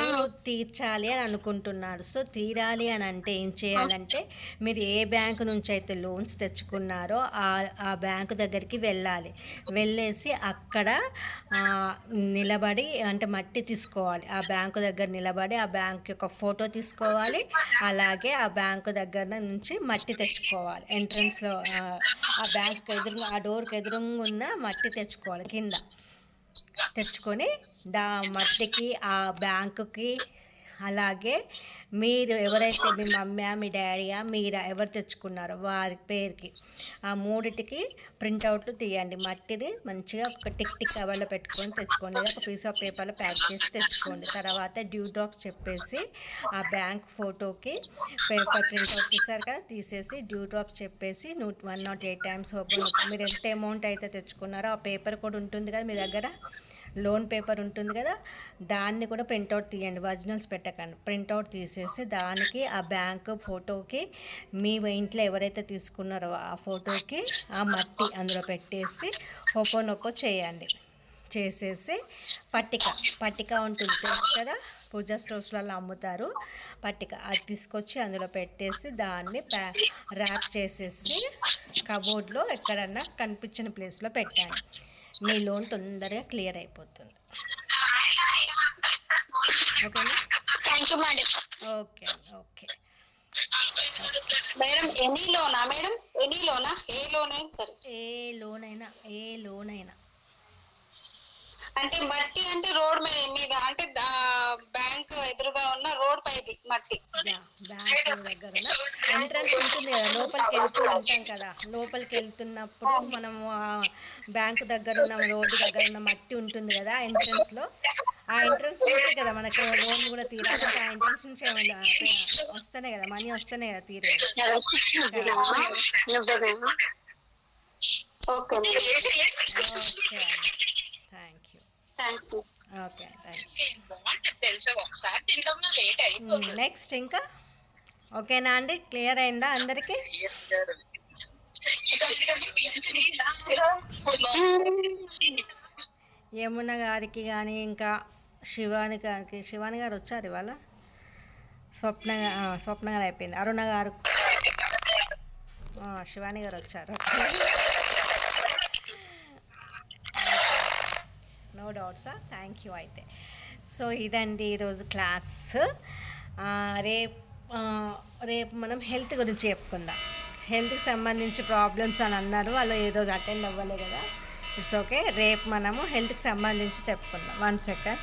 తీర్చాలి అని అనుకుంటున్నారు. సో తీరాలి అని అంటే ఏం చేయాలంటే మీరు ఏ బ్యాంకు నుంచి అయితే లోన్స్ తెచ్చుకున్నారో ఆ బ్యాంకు దగ్గరికి వెళ్ళాలి. వెళ్ళేసి అక్కడ నిలబడి అంటే మట్టి తీసుకోవాలి. ఆ బ్యాంకు దగ్గర నిలబడి ఆ బ్యాంక్ యొక్క ఫోటో తీసుకోవాలి. అలాగే ఆ బ్యాంకు దగ్గర నుంచి మట్టి తెచ్చుకోవాలి. ఎంట్రన్స్లో ఆ బ్యాంక్ ఎదురు ఆ డోర్కి ఎదురుగా ఉన్న మట్టి తెచ్చుకోవాలి. కింద తెచ్చుకొని మట్టికి ఆ బ్యాంకుకి అలాగే మీరు ఎవరైతే మీ మమ్మీ మీ డాడీయా మీరు ఎవరు తెచ్చుకున్నారో వారి పేరుకి ఆ మూడిటికి ప్రింట్అవుట్లు తీయండి. మట్టిది మంచిగా ఒక టిక్ కవర్లో పెట్టుకొని తెచ్చుకోండి, లేదా ఒక పీస్ ఆఫ్ పేపర్లో ప్యాక్ చేసి తెచ్చుకోండి. తర్వాత డ్యూ డ్రాప్స్ చెప్పేసి ఆ బ్యాంక్ ఫోటోకి పేపర్ ప్రింట్అవుట్ తీసారు కదా, తీసేసి డ్యూ డ్రాప్స్ చెప్పేసి 108 టైమ్స్ మీరు ఎంత అమౌంట్ అయితే తెచ్చుకున్నారో ఆ పేపర్ కూడా ఉంటుంది కదా మీ దగ్గర, లోన్ పేపర్ ఉంటుంది కదా, దాన్ని కూడా ప్రింట్అవుట్ తీయండి. ఒరిజినల్స్ పెట్టకండి, ప్రింట్అవుట్ తీసేసి దానికి ఆ బ్యాంక్ ఫోటోకి మీ ఇంట్లో ఎవరైతే తీసుకున్నారో ఆ ఫోటోకి ఆ మట్టి అందులో పెట్టేసి హోపోనోపో చేయండి. చేసేసి పట్టిక ఉంటుంది తెలుసు కదా, పూజా స్టోర్స్లలో అమ్ముతారు పట్టిక, అది తీసుకొచ్చి అందులో పెట్టేసి దాన్ని ర్యాప్ చేసేసి కబోర్డ్లో ఎక్కడన్నా కనిపించిన ప్లేస్లో పెట్టండి. మీ లోన్ తొందరగా క్లియర్ అయిపోతుంది. ఓకేనా? Thank you madam. Okay okay madam. Any లోనా మేడం? ఎనీ లోనా? ఏ లోన్ అయినా సరే? ఏ లోన్ అయినా అంటే మట్టి అంటే రోడ్ మీద అంటే బ్యాంక్ ఎదురుగా ఉన్న రోడ్ పై మట్టి బ్యాంకు దగ్గర ఎంట్రన్స్ ఉంటుంది కదా, లోపలికి వెళ్తూ ఉంటాం కదా, లోపలికి వెళ్తున్నప్పుడు మనము ఆ బ్యాంకు దగ్గర ఉన్న రోడ్డు దగ్గర ఉన్న మట్టి ఉంటుంది కదా ఎంట్రన్స్లో, ఆ ఎంట్రన్స్ నుంచే కదా మనకు లోన్ కూడా తీరాలంటే ఆ ఎంట్రన్స్ నుంచే వస్తేనే కదా మనీ, వస్తేనే కదా తీరేది. ఓకే ఓకే అండి, thank you. Thank you. Okay, thank you. Next ఇంకా ఓకేనా అండి, క్లియర్ అయిందా అందరికీ? యమున గారికి కానీ ఇంకా శివాని గారు వచ్చారు ఇవాళ, స్వప్న గారు అయిపోయింది, అరుణ గారు, శివాని గారు వచ్చారు. నో డౌట్సా, థ్యాంక్ యూ. అయితే సో ఇదండి ఈరోజు క్లాస్. రేపు మనం హెల్త్ గురించి చెప్పుకుందాం. హెల్త్కి సంబంధించి ప్రాబ్లమ్స్ అని అన్నారు, వాళ్ళు ఈరోజు అటెండ్ అవ్వలే కదా, ఇట్స్ ఓకే. రేపు మనము హెల్త్కి సంబంధించి చెప్పుకుందాం. 1 సెకండ్.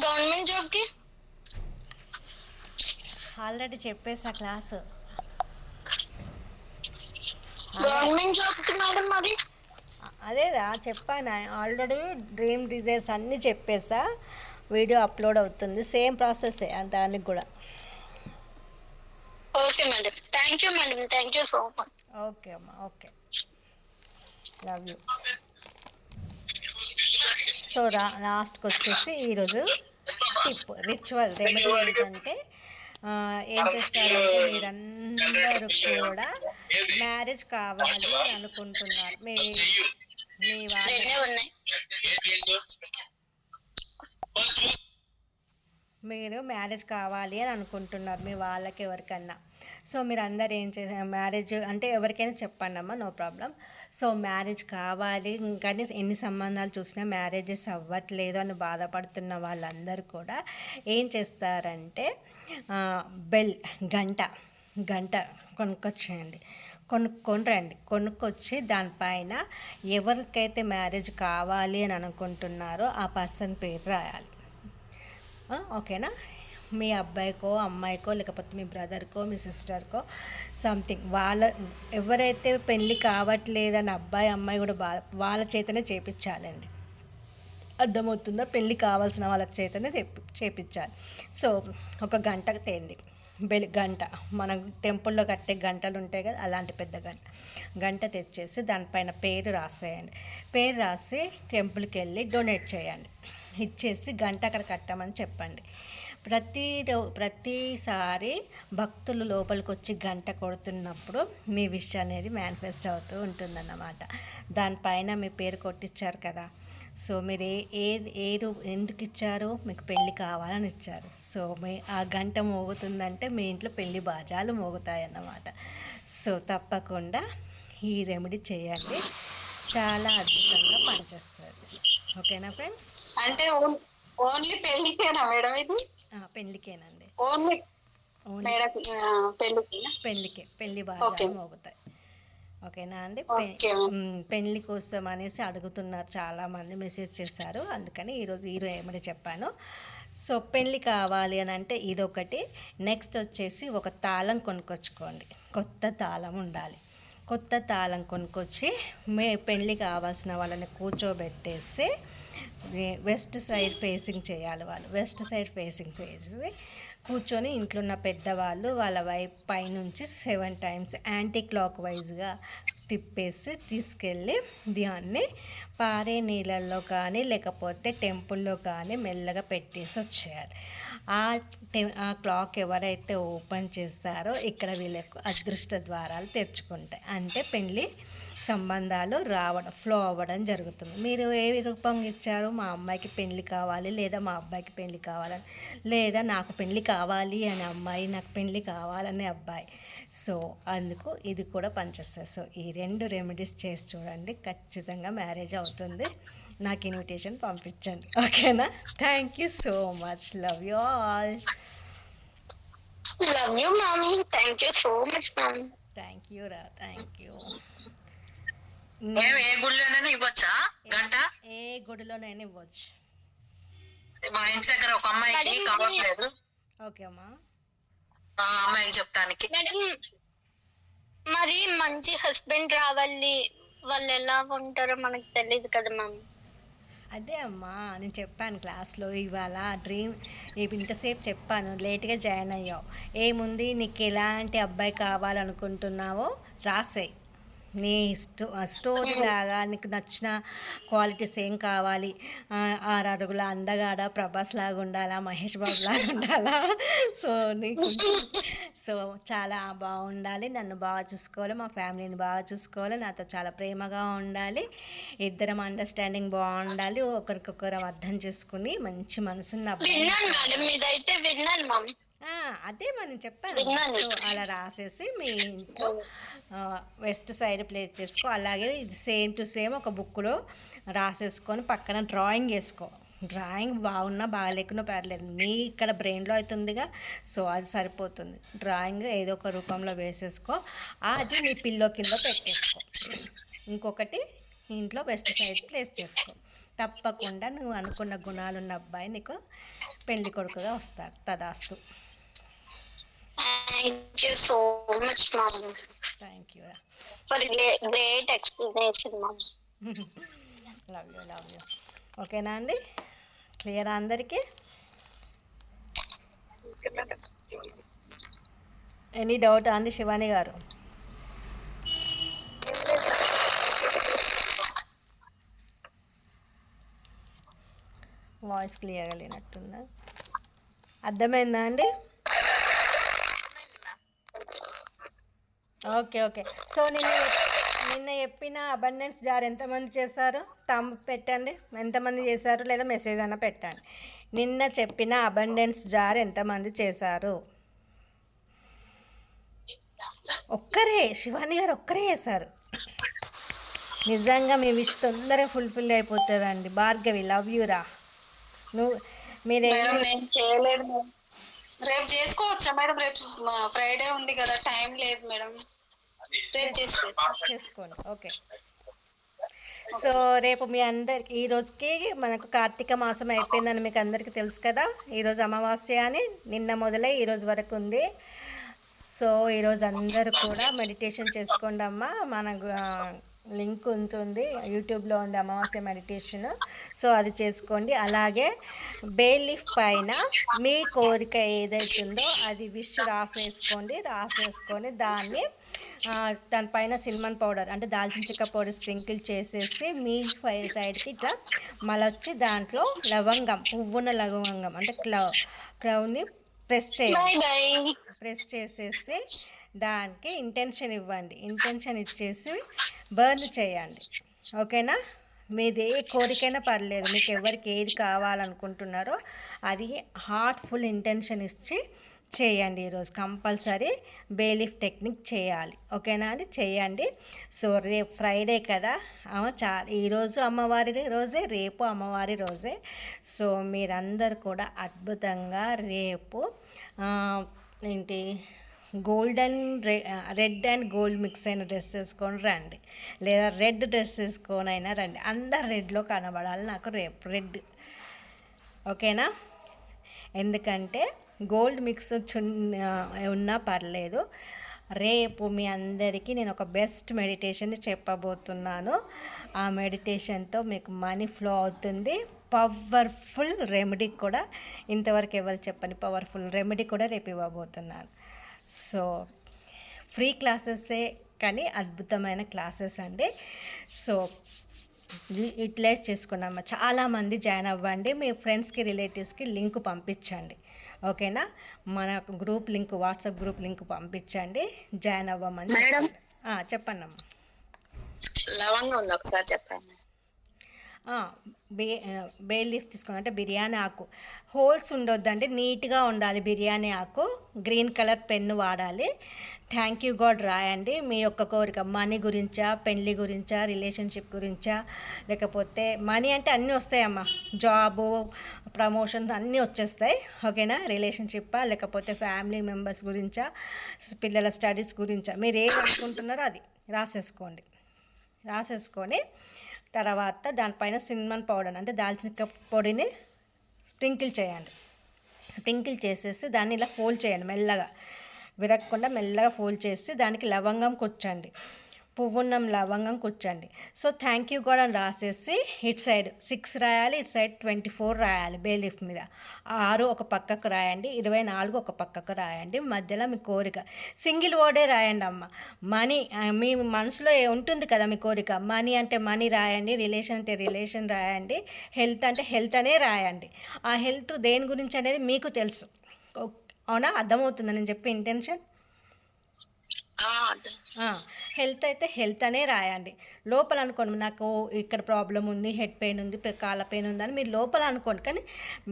గవర్నమెంట్ జాబ్కి ఆల్రెడీ చెప్పేసా క్లాసు. గవర్నమెంట్ జాబ్కి మేడం మరి అదేరా చెప్పాను ఆల్రెడీ, డ్రీమ్ డిజైర్స్ అన్నీ చెప్పేసా, వీడియో అప్లోడ్ అవుతుంది, సేమ్ ప్రాసెస్ దానికి కూడా. Okay madam, thank you madam, thank you so much. Okay అమ్మా, ఓకే, లవ్ యూ. సో లాస్ట్కి వచ్చేసి ఈరోజు టిప్, రిచువల్ రెమెడీ ఏంటంటే, ఏం చేస్తారంటే మీరందరూ కూడా మ్యారేజ్ కావాలి అని అనుకుంటున్నారు, మీ మీరు మ్యారేజ్ కావాలి అని అనుకుంటున్నారు మీ వాళ్ళకి ఎవరికన్నా. సో మీరు అందరు ఏం చేసారు, మ్యారేజ్ అంటే ఎవరికైనా చెప్పండి అమ్మా, నో ప్రాబ్లం. సో మ్యారేజ్ కావాలి, కానీ ఎన్ని సంబంధాలు చూసినా మ్యారేజెస్ అవ్వట్లేదు అని బాధపడుతున్న వాళ్ళందరూ కూడా ఏం చేస్తారంటే, బెల్ గంట కొనుక్కొచ్చేయండి, కొనుక్కొని రండి. కొనుక్కొచ్చి దానిపైన ఎవరికైతే మ్యారేజ్ కావాలి అని అనుకుంటున్నారో ఆ పర్సన్ పేరు రాయాలి. ఓకేనా? మీ అబ్బాయికో అమ్మాయికో లేకపోతే మీ బ్రదర్కో మీ సిస్టర్కో సంథింగ్, ఎవరైతే పెళ్ళి కావట్లేదని అబ్బాయి అమ్మాయి కూడా వాళ్ళ చేతనే చేపించాలండి. అర్థమవుతుందా? పెళ్ళి కావాల్సిన వాళ్ళ చేతనే చేపించాలి. సో ఒక గంటకు తేండి, గంట, మనం టెంపుల్లో కట్టే గంటలు ఉంటాయి కదా, అలాంటి పెద్ద గంట తెచ్చేసి దానిపైన పేరు రాసేయండి. పేరు రాసి టెంపుల్కి వెళ్ళి డొనేట్ చేయండి. ఇచ్చేసి గంట అక్కడ కట్టమని చెప్పండి. ప్రతిసారి భక్తులు లోపలికి వచ్చి గంట కొడుతున్నప్పుడు మీ విష్ అనేది మేనిఫెస్ట్ అవుతూ ఉంటుందన్నమాట. దానిపైన మీ పేరు కొట్టించారు కదా, సో మీరు ఎందుకు ఇచ్చారు, మీకు పెళ్ళి కావాలని ఇచ్చారు. సో ఆ గంట మోగుతుందంటే మీ ఇంట్లో పెళ్ళి బాజాలు మోగుతాయి అన్నమాట. సో తప్పకుండా ఈ రెమెడీ చేయండి, చాలా అద్భుతంగా పనిచేస్తుంది. ఓకేనా ఫ్రెండ్స్? అంటే ఓన్లీ పెళ్ళికేనా మేడం ఇది? పెళ్ళికేనండి, ఓన్లీ పెళ్ళి బాజాలు మోగుతాయి. ఓకేనా అండి? పెళ్ళి కోసం అనేసి అడుగుతున్నారు, చాలామంది మెసేజ్ చేశారు, అందుకని ఈరోజు రెమెడీ చెప్పాను. సో పెళ్ళి కావాలి అని అంటే ఇదొకటి. నెక్స్ట్ వచ్చేసి ఒక తాళం కొనుక్కొచ్చుకోండి, కొత్త తాళం ఉండాలి. కొత్త తాళం కొనుక్కొచ్చి పెళ్ళి కావాల్సిన వాళ్ళని కూర్చోబెట్టేసి వెస్ట్ సైడ్ ఫేసింగ్ చేయాలి. వాళ్ళు వెస్ట్ సైడ్ ఫేసింగ్ చేసి కూర్చొని ఇంట్లో ఉన్న పెద్దవాళ్ళు వాళ్ళ వైపు పైనుంచి 7 times యాంటీ క్లాక్ వైజ్గా తిప్పేసి తీసుకెళ్ళి దాన్ని పారే నీళ్ళల్లో కానీ లేకపోతే టెంపుల్లో కానీ మెల్లగా పెట్టేసి వచ్చేయాలి. ఆ క్లాక్ ఎవరైతే ఓపెన్ చేస్తారో ఇక్కడ వీళ్ళకు అదృష్ట ద్వారాలు తెరుచుకుంటాయి, అంటే పెళ్ళి సంబంధాలు ఫ్లో అవ్వడం జరుగుతుంది. మీరు ఏ రూపంగా ఇచ్చారు, మా అమ్మాయికి పెళ్ళి కావాలి లేదా మా అబ్బాయికి పెళ్ళి కావాలని, లేదా నాకు పెళ్ళి కావాలి అని అమ్మాయి, నాకు పెళ్ళి కావాలనే అబ్బాయి. సో అందుకు ఇది కూడా పనిచేస్తుంది. సో ఈ 2 రెమెడీస్ చేసి చూడండి, ఖచ్చితంగా మ్యారేజ్ అవుతుంది. నాకు ఇన్విటేషన్ పంపించండి, ఓకేనా? Thank you so much, love you all. Love you mummy, thank you so much mummy. Thank you రా, థ్యాంక్ యూ. ఏ గుళ్ళోనైనా ఇవ్వచ్చా గంట? ఏ గుడిలోనైనా ఇవ్వచ్చు. మా ఇంటి దగ్గర ఒక అమ్మాయికి మేడం, కావట్లేదు, ఓకే అమ్మా. ఆ అమ్మాయికి చెప్తానికి. మేడం మరి మంచి హస్బెండ్ రావాలి, వాళ్ళు ఎలా ఉంటారో మనకు తెలియదు కదా మ్యామ్. అదే అమ్మా నేను చెప్పాను క్లాస్లో ఇవాళ డ్రీమ్ ఇంతసేపు చెప్పాను, లేట్గా జాయిన్ అయ్యావు. ఏముంది, నీకు ఎలాంటి అబ్బాయి కావాలనుకుంటున్నావో రాసేయి. నీ స్టోరీ లాగా నీకు నచ్చిన క్వాలిటీస్ ఏం కావాలి, 6 అడుగుల అందగాడ ప్రభాస్ లాగా ఉండాలా, మహేష్ బాబు లాగా ఉండాలా, సో నీకు సో చాలా బాగుండాలి, నన్ను బాగా చూసుకోవాలి, మా ఫ్యామిలీని బాగా చూసుకోవాలి, నాతో చాలా ప్రేమగా ఉండాలి, ఇద్దరం అండర్స్టాండింగ్ బాగుండాలి, ఒకరికొకరు అర్థం చేసుకుని మంచి మనసున్న అబ్బాయి. విన్నాను మేడం, ఇదైతే విన్నాను మ్యామ్. అదే మనం చెప్పాను. సో అలా రాసేసి మీ ఇంట్లో వెస్ట్ సైడ్ ప్లేస్ చేసుకో. అలాగే ఇది సేమ్ టు సేమ్ ఒక బుక్లో రాసేసుకొని పక్కన డ్రాయింగ్ వేసుకో. డ్రాయింగ్ బాగున్నా బాగాలేకున్నా పర్లేదు, మీ ఇక్కడ బ్రెయిన్లో అవుతుందిగా, సో అది సరిపోతుంది. డ్రాయింగ్ ఏదో ఒక రూపంలో వేసేసుకో, అది నీ పిల్లో కింద పెట్టేసుకో. ఇంకొకటి ఇంట్లో వెస్ట్ సైడ్ ప్లేస్ చేసుకో. తప్పకుండా నువ్వు అనుకున్న గుణాలున్న అబ్బాయి నీకు పెళ్లి కొడుకుగా వస్తాడు. తదాస్తు. Thank you so much ma'am thank you. For great explanation ma'am. Love you. ఓకేనా అండి, క్లియరా అందరికీ? ఎనీ డౌట్ అండి శివాని గారు? వాయిస్ క్లియర్గా లేనట్టుందా? అర్థమైందా అండి? ఓకే. సో నిన్న చెప్పిన అబండెన్స్ జార్ ఎంతమంది చేశారు? థంబ్ పెట్టండి. ఎంతమంది చేశారు, లేదా మెసేజ్ అన్న పెట్టండి. నిన్న చెప్పిన అబండెన్స్ జార్ ఎంతమంది చేశారు? ఒక్కరే, శివాని గారు ఒక్కరే చేశారు. నిజంగా మీ విష్ తొందరగా ఫుల్ఫిల్ అయిపోతుందండి. భార్గవి, లవ్ యూరా. మీరేం నేను చేయలేదు మేడం. రేపు చేసుకోవచ్చా మేడం? రేపు ఫ్రైడే ఉంది కదా, టైం లేదు మేడం. రేపు చేసుకోండి. ఓకే. సో రేపు మీ అందరికి, ఈ రోజుకి మనకు కార్తీక మాసం అయిపోయిందని మీకు అందరికీ తెలుసు కదా. ఈరోజు అమావాస్య అని, నిన్న మొదలై ఈరోజు వరకు ఉంది. సో ఈరోజు అందరూ కూడా మెడిటేషన్ చేసుకోండి అమ్మా. మన లింక్ ఉంటుంది, యూట్యూబ్లో ఉంది అమావాస్య మెడిటేషన్. సో అది చేసుకోండి. అలాగే బే లీఫ్ పైన మీ కోరిక ఏదైతుందో అది విష్ రాసేసుకొని దానిపైన సినిమన్ పౌడర్ అంటే దాల్చిన చెక్క పౌడర్ స్ప్రింకిల్ చేసేసి మీ సైడ్కి ఇట్లా మలొచ్చి దాంట్లో లవంగం, పువ్వున లవంగం అంటే క్లౌని ప్రెస్ చేసేసి దానికి ఇంటెన్షన్ ఇవ్వండి. ఇంటెన్షన్ ఇచ్చేసి బర్న్ చేయండి. ఓకేనా? మీది ఏ కోరికైనా పర్లేదు, మీకు ఎవరికి ఏది కావాలనుకుంటున్నారో అది హార్ట్ఫుల్ ఇంటెన్షన్ ఇచ్చి చేయండి. ఈరోజు కంపల్సరీ బేలీఫ్ టెక్నిక్ చేయాలి. ఓకేనా అండి? చేయండి. సో రేపు ఫ్రైడే కదా, ఈరోజు అమ్మవారి రోజే, రేపు అమ్మవారి రోజే. సో మీరందరూ కూడా అద్భుతంగా రేపు రెడ్ అండ్ గోల్డ్ మిక్స్ అయిన డ్రెస్ వేసుకొని రండి, లేదా రెడ్ డ్రెస్ వేసుకొని అయినా రండి. అందరు రెడ్లో కనబడాలి నాకు రేపు, రెడ్. ఓకేనా? ఎందుకంటే గోల్డ్ మిక్స్ ఉన్నా పర్లేదు. రేపు మీ అందరికీ నేను ఒక బెస్ట్ మెడిటేషన్ చెప్పబోతున్నాను. ఆ మెడిటేషన్తో మీకు మనీ ఫ్లో అవుతుంది. పవర్ఫుల్ రెమెడీ కూడా, ఇంతవరకు ఎవరు చెప్పని పవర్ఫుల్ రెమెడీ కూడా రేపు ఇవ్వబోతున్నాను. సో ఫ్రీ క్లాసెసే కానీ అద్భుతమైన క్లాసెస్ అండి. సో యూటిలైజ్ చేసుకున్నాము. చాలామంది జాయిన్ అవ్వండి. మీ ఫ్రెండ్స్కి, రిలేటివ్స్కి లింక్ పంపించండి. ఓకేనా? మన group link, WhatsApp group link పంపించండి, జాయిన్ అవ్వమని. చెప్పండి అమ్మ. లవంగా ఉంది, ఒకసారి చెప్పండి. బే లీఫ్ తీసుకోండి, అంటే బిర్యానీ ఆకు. హోల్స్ ఉండొద్దండి, నీట్గా ఉండాలి బిర్యానీ ఆకు. గ్రీన్ కలర్ పెన్ను వాడాలి. థ్యాంక్ యూ గాడ్ రాయండి. మీ యొక్క కోరిక మనీ గురించా, పెళ్లి గురించా, రిలేషన్షిప్ గురించా, లేకపోతే మనీ అంటే అన్నీ వస్తాయమ్మా, జాబు, ప్రమోషన్స్ అన్నీ వచ్చేస్తాయి. ఓకేనా? రిలేషన్షిప్పా, లేకపోతే ఫ్యామిలీ మెంబర్స్ గురించా, పిల్లల స్టడీస్ గురించా, మీరు ఏం అనుకుంటున్నారో అది రాసేసుకొని తర్వాత దానిపైన సిన్నమన్ పౌడర్ అంటే దాల్చిన పొడిని స్ప్రింకిల్ చేయండి. స్ప్రింకిల్ చేసేసి దాన్ని ఇలా ఫోల్డ్ చేయండి, మెల్లగా విరగకుండా మెల్లగా ఫోల్డ్ చేసి దానికి లవంగం కుచ్చండి, పువ్వున్నం లవంగం కుచ్చండి. సో థ్యాంక్ యూ కూడా అని రాసేసి ఇటు సైడ్ 6 రాయాలి, ఇటు సైడ్ 24 రాయాలి. బే లీఫ్ మీద 6 ఒక పక్కకు రాయండి, 24 ఒక పక్కకు రాయండి. మధ్యలో మీ కోరిక సింగిల్ వర్డే రాయండి అమ్మ. మనీ మీ మనసులో ఉంటుంది కదా మీ కోరిక. మనీ అంటే మనీ రాయండి, రిలేషన్ అంటే రిలేషన్ రాయండి, హెల్త్ అంటే హెల్త్ అనే రాయండి. ఆ హెల్త్ దేని గురించి అనేది మీకు తెలుసు. అవునా? అర్థమవుతుందా నేను చెప్పే ఇంటెన్షన్? హెల్త్ అయితే హెల్త్ అనే రాయండి. లోపల అనుకోండి నాకు ఇక్కడ ప్రాబ్లం ఉంది, హెడ్ పెయిన్ ఉంది, కాళ్ళ పెయిన్ ఉంది అని మీరు లోపల అనుకోండి, కానీ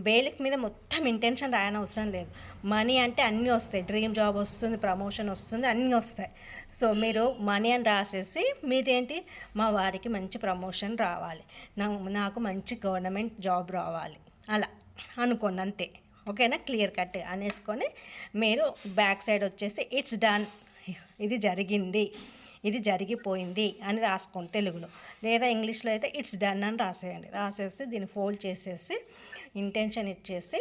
బేలిక్ మీద మొత్తం ఇంటెన్షన్ రాయని అవసరం లేదు. మనీ అంటే అన్నీ వస్తాయి, డ్రీమ్ జాబ్ వస్తుంది, ప్రమోషన్ వస్తుంది, అన్నీ వస్తాయి. సో మీరు మనీ అని రాసేసి మీదేంటి, మా వారికి మంచి ప్రమోషన్ రావాలి, నాకు మంచి గవర్నమెంట్ జాబ్ రావాలి, అలా అనుకోండి అంతే. ఓకేనా? క్లియర్ కట్ అనేసుకొని మీరు బ్యాక్ సైడ్ వచ్చేసి ఇట్స్ డన్, ఇది జరిగింది, ఇది జరిగిపోయింది అని రాసుకోండి తెలుగులో. లేదా ఇంగ్లీష్లో అయితే ఇట్స్ డన్ అని రాసేయండి. రాసేసి దీన్ని ఫోల్డ్ చేసేసి ఇంటెన్షన్ ఇచ్చేసి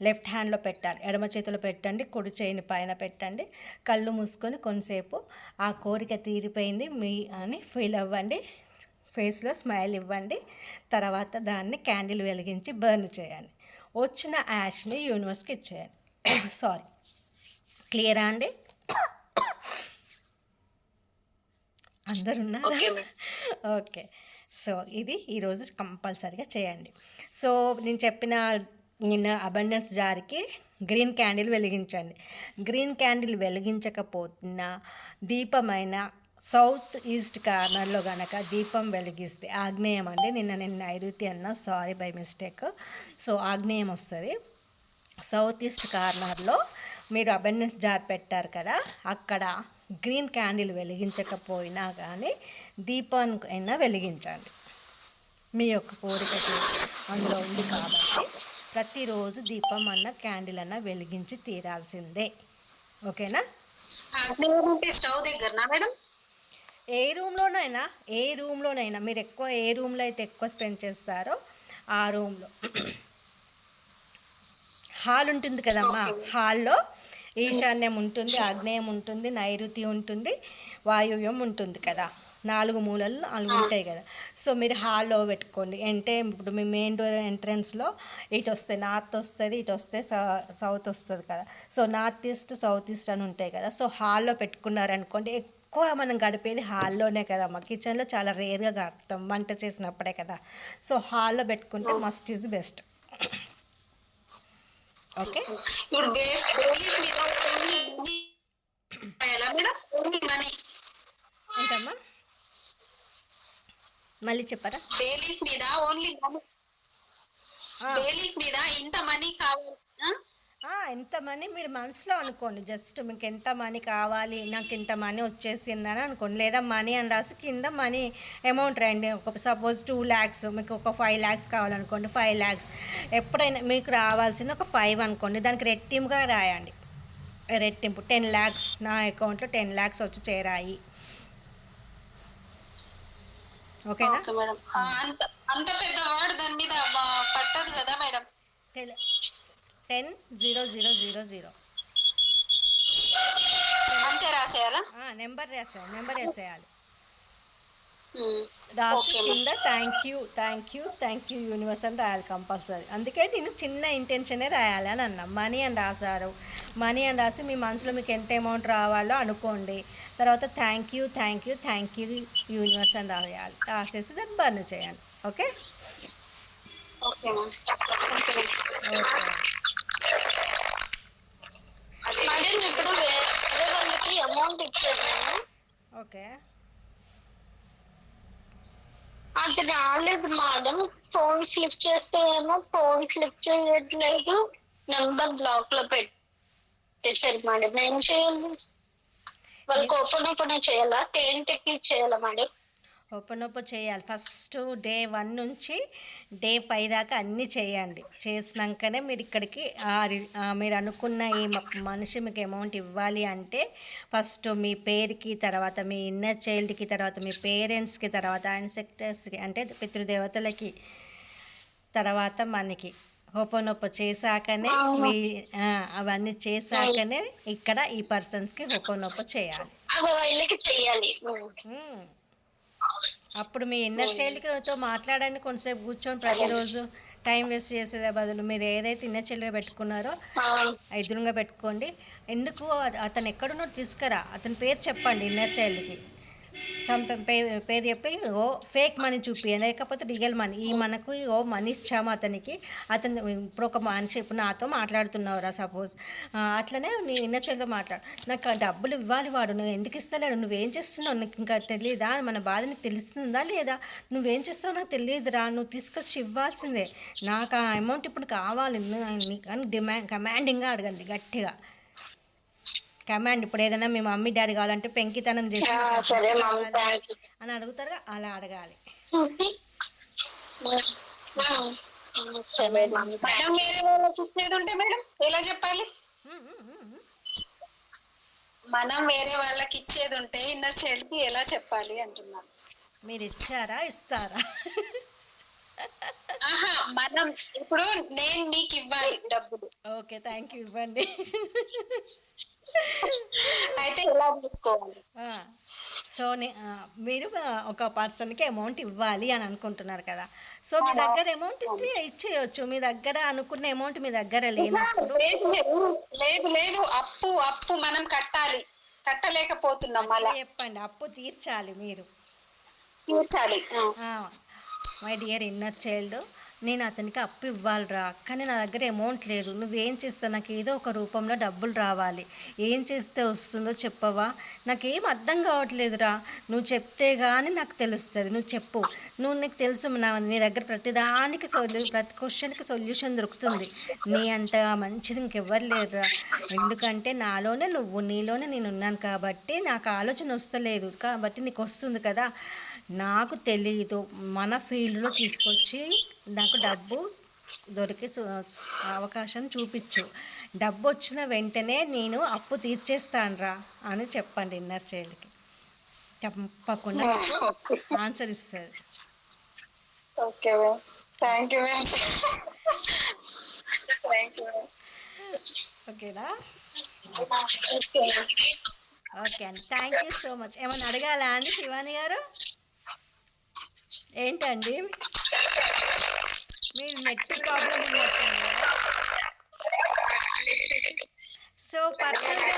లెఫ్ట్ హ్యాండ్లో పెట్టాలి, ఎడమ చేతిలో పెట్టండి, కుడి చేయిని పైన పెట్టండి. కళ్ళు మూసుకొని కొంతసేపు ఆ కోరిక తీరిపోయింది మీ అని ఫీల్ అవ్వండి, ఫేస్లో స్మైల్ ఇవ్వండి. తర్వాత దాన్ని క్యాండిల్ వెలిగించి బర్న్ చేయండి. వచ్చిన యాష్ని యూనివర్స్కి ఇచ్చేయండి. సారీ, క్లియరా అండి? అందరు ఉన్నారా? ఓకే. సో ఇది ఈరోజు కంపల్సరీగా చేయండి. సో నేను చెప్పిన నిన్న అబండెన్స్ జార్కి గ్రీన్ క్యాండిల్ వెలిగించండి. గ్రీన్ క్యాండిల్ వెలిగించకపోతున్నా దీపమైన సౌత్ ఈస్ట్ కార్నర్లో కనుక దీపం వెలిగిస్తే, ఆగ్నేయం అండి, నేను నైరుతి అన్నా, సారీ బై మిస్టేక్. సో ఆగ్నేయం వస్తుంది. సౌత్ ఈస్ట్ కార్నర్లో మీరు అబండెన్స్ జార్ పెట్టారు కదా, అక్కడ గ్రీన్ క్యాండిల్ వెలిగించకపోయినా కానీ దీపానికి అయినా వెలిగించండి. మీ యొక్క కోరికకి అందులో ఉంది కాబట్టి ప్రతిరోజు దీపం అన్న క్యాండిల్ అన్న వెలిగించి తీరాల్సిందే. ఓకేనా? Stove దగ్గరనా madam? ఏ రూమ్లోనైనా మీరు ఎక్కువ ఏ రూమ్లో అయితే ఎక్కువ స్పెండ్ చేస్తారో ఆ రూమ్లో. హాల్ ఉంటుంది కదమ్మా, హాల్లో ఈశాన్యం ఉంటుంది, ఆగ్నేయం ఉంటుంది, నైరుతి ఉంటుంది, వాయువ్యం ఉంటుంది కదా, 4 మూలలు 4 ఉంటాయి కదా. సో మీరు హాల్లో పెట్టుకోండి. అంటే ఇప్పుడు మీ మెయిన్ డోర్ ఎంట్రన్స్లో ఇటు వస్తే నార్త్ వస్తుంది, ఇటు వస్తే సౌత్ వస్తుంది కదా. So north east, south east అని ఉంటాయి కదా. సో హాల్లో పెట్టుకున్నారనుకోండి, ఎక్కువ మనం గడిపేది హాల్లోనే కదమ్మా. కిచెన్లో చాలా రేర్గా గడుపుతాం, వంట చేసినప్పుడే కదా. సో హాల్లో పెట్టుకుంటే మస్ట్ ఈజ్ బెస్ట్. ఓకే. ఇప్పుడు ఏంటమ్మా మళ్ళీ చెప్పరా? బేలీఫ్ మీద ఓన్లీ బేలీఫ్ మీద ఇంత మనీ కావాలి, ఎంత మనీ మీరు మనసులో అనుకోండి. జస్ట్ మీకు ఎంత మనీ కావాలి, నాకు ఇంత మనీ వచ్చేసిందని అనుకోండి. లేదా మనీ అని రాసి కింద మనీ అమౌంట్ రాయండి. ఒక సపోజ్ 2 lakhs, మీకు ఒక 5 lakhs కావాలనుకోండి, 5 lakhs. ఎప్పుడైనా మీకు రావాల్సింది ఒక 5 అనుకోండి, దానికి రెట్టింపుగా రాయండి. రెట్టింపు 10 lakhs, నా అకౌంట్లో 10 lakhs వచ్చి చేరాయి. ఓకేనా? మేడం అంత పెద్ద వర్డ్ దాని మీద పట్టదు కదా మేడం. 10,0,0,0,0 అంతే రాసేయాలా? నెంబర్ వేసేయాలి. రాసి కింద థ్యాంక్ యూ యూనివర్స్ అని రాయాలి కంపల్సరీ. అందుకే నేను చిన్న ఇంటెన్షనే రాయాలి అని అన్నా. మనీ అని రాశారు, మనీ అని రాసి మీ మనసులో మీకు ఎంత అమౌంట్ రావాలో అనుకోండి. తర్వాత థ్యాంక్ యూ యూనివర్స్ అని రాయాలి. రాసేసి దాన్ని బర్న్ చేయండి. ఓకే. మేడం ఇప్పుడు వేరే వాళ్ళకి అమౌంట్ ఇచ్చాను. ఓకే. అది రాలేదు మేడం. ఫోన్ స్లిప్ చేస్తే ఏమో ఫోన్ స్లిప్ చేయట్లేదు, నెంబర్ బ్లాక్ లో పెట్టేశారు మేడం. ఏం చేయాలి? వాళ్ళకి ఓపెన్ చేయాలా, టెక్నిక్ చేయాలా మేడం? హోపనోపో చేయాలి. ఫస్ట్ డే 1 నుంచి డే 5 దాకా అన్నీ చేయండి. చేసినాకనే మీరు ఇక్కడికి మీరు అనుకున్న ఈ మనిషి మీకు అమౌంట్ ఇవ్వాలి అంటే ఫస్ట్ మీ పేరుకి, తర్వాత మీ ఇన్నర్ చైల్డ్కి, తర్వాత మీ పేరెంట్స్కి, తర్వాత యాన్సెస్టర్స్కి అంటే పితృదేవతలకి, తర్వాత మనకి హోపనోపో చేశాకనే మీ అవన్నీ చేశాకనే ఇక్కడ ఈ పర్సన్స్కి హోపనోపో చేయాలి. వాళ్ళకి చెయ్యాలి. అప్పుడు మీ ఇన్నర్ చైల్డ్తో మాట్లాడండి కొంతసేపు కూర్చొని ప్రతిరోజు. టైం వేస్ట్ చేసేదే బదులు మీరు ఏదైతే ఇన్నర్ చైల్డ్గా పెట్టుకున్నారో ఎదురుగా పెట్టుకోండి. ఎందుకు అతను ఎక్కడున్నో తీసుకురా, అతని పేరు చెప్పండి ఇన్నర్ చైల్డ్కి. సమ్థింగ్ పేరు చెప్పి ఫేక్ మనీ చూపి, లేకపోతే రియల్ మనీ. మనకు మనీ ఇచ్చాము అతనికి, అతను ఇప్పుడు ఒక మనిషి ఇప్పుడు నాతో మాట్లాడుతున్నావురా సపోజ్, అట్లనే నీ ఇన్నర్ చైల్డ్తో మాట్లాడు. నాకు డబ్బులు ఇవ్వాలి వాడు, నువ్వు ఎందుకు ఇస్తలేడు, నువ్వేం చేస్తున్నావు నీకు ఇంకా తెలియదా, మన బాధ నీకు తెలుస్తుందా లేదా, నువ్వేం చేస్తావు నాకు తెలియదురా, నువ్వు తీసుకొచ్చి ఇవ్వాల్సిందే, నాకు ఆ అమౌంట్ ఇప్పుడు కావాలి అని కమాండింగ్గా అడగండి గట్టిగా. కమాండ్. ఇప్పుడు ఏదైనా మీ మమ్మీ డాడీ కావాలంటే పెంకితనం చేసి అని అడుగుతారుగా, అలా అడగాలి. మేడం వేరే వాళ్ళకి ఇచ్చేది ఉంటే మేడం ఎలా చెప్పాలి? మనం వేరే వాళ్ళకి ఇచ్చేది ఉంటే ఇన్నర్ చైల్డ్ కి ఎలా చెప్పాలి అంటున్నాను. మీరు ఇచ్చారా ఇస్తారా? మనం ఇప్పుడు నేను మీకు ఇవ్వాలి డబ్బులు. ఓకే, థ్యాంక్ యూ, ఇవ్వండి. అయితే ఎలా తీసుకోవాలి? సో మీరు ఒక పర్సన్కి అమౌంట్ ఇవ్వాలి అని అనుకుంటున్నారు కదా, సో మీ దగ్గర అమౌంట్ ఇచ్చేయచ్చు. మీ దగ్గర అనుకున్న అమౌంట్ మీ దగ్గర లేనప్పుడు లేదు లేదు అప్పు మనం కట్టాలి, కట్టలేకపోతున్నాం. అలా చెప్పండి, అప్పు తీర్చాలి, మీరు తీర్చాలి. మై డియర్ ఇన్నర్ చైల్డ్, నేను అతనికి అప్పు ఇవ్వాలిరా, కానీ నా దగ్గర అమౌంట్ లేదు. నువ్వేం చేస్తావు, నాకు ఏదో ఒక రూపంలో డబ్బులు రావాలి, ఏం చేస్తే వస్తుందో చెప్పవా, నాకేం అర్థం కావట్లేదురా, నువ్వు చెప్తే కానీ నాకు తెలుస్తుంది, నువ్వు చెప్పు, నీకు తెలుసు నీ దగ్గర ప్రతిదానికి ప్రతి క్వశ్చన్కి సొల్యూషన్ దొరుకుతుంది, నీ అంత మంచిది ఇంకెవ్వరు లేదురా, ఎందుకంటే నాలోనే నువ్వు, నీలోనే నేను ఉన్నాను కాబట్టి నాకు ఆలోచన వస్తలేదు, కాబట్టి నీకు వస్తుంది కదా, నాకు తెలియదు, మన ఫీల్డ్లో తీసుకొచ్చి నాకు డబ్బు దొరికి అవకాశం చూపించు, డబ్బు వచ్చిన వెంటనే నేను అప్పు తీర్చేస్తానురా అని చెప్పండి ఇన్నర్ చైల్డ్కి. తప్పకుండా ఆన్సర్ ఇస్తుంది. Okay ma'am, thank you ma'am. ఓకేనా? ఓకే అండి, థ్యాంక్ యూ సో మచ్. ఏమైనా అడగాలా అండి శివాని గారు? ఏంటండి మీరు నెట్ ప్రాబ్లం ఉన్నట్టుంది కదా, సో పర్సనల్గా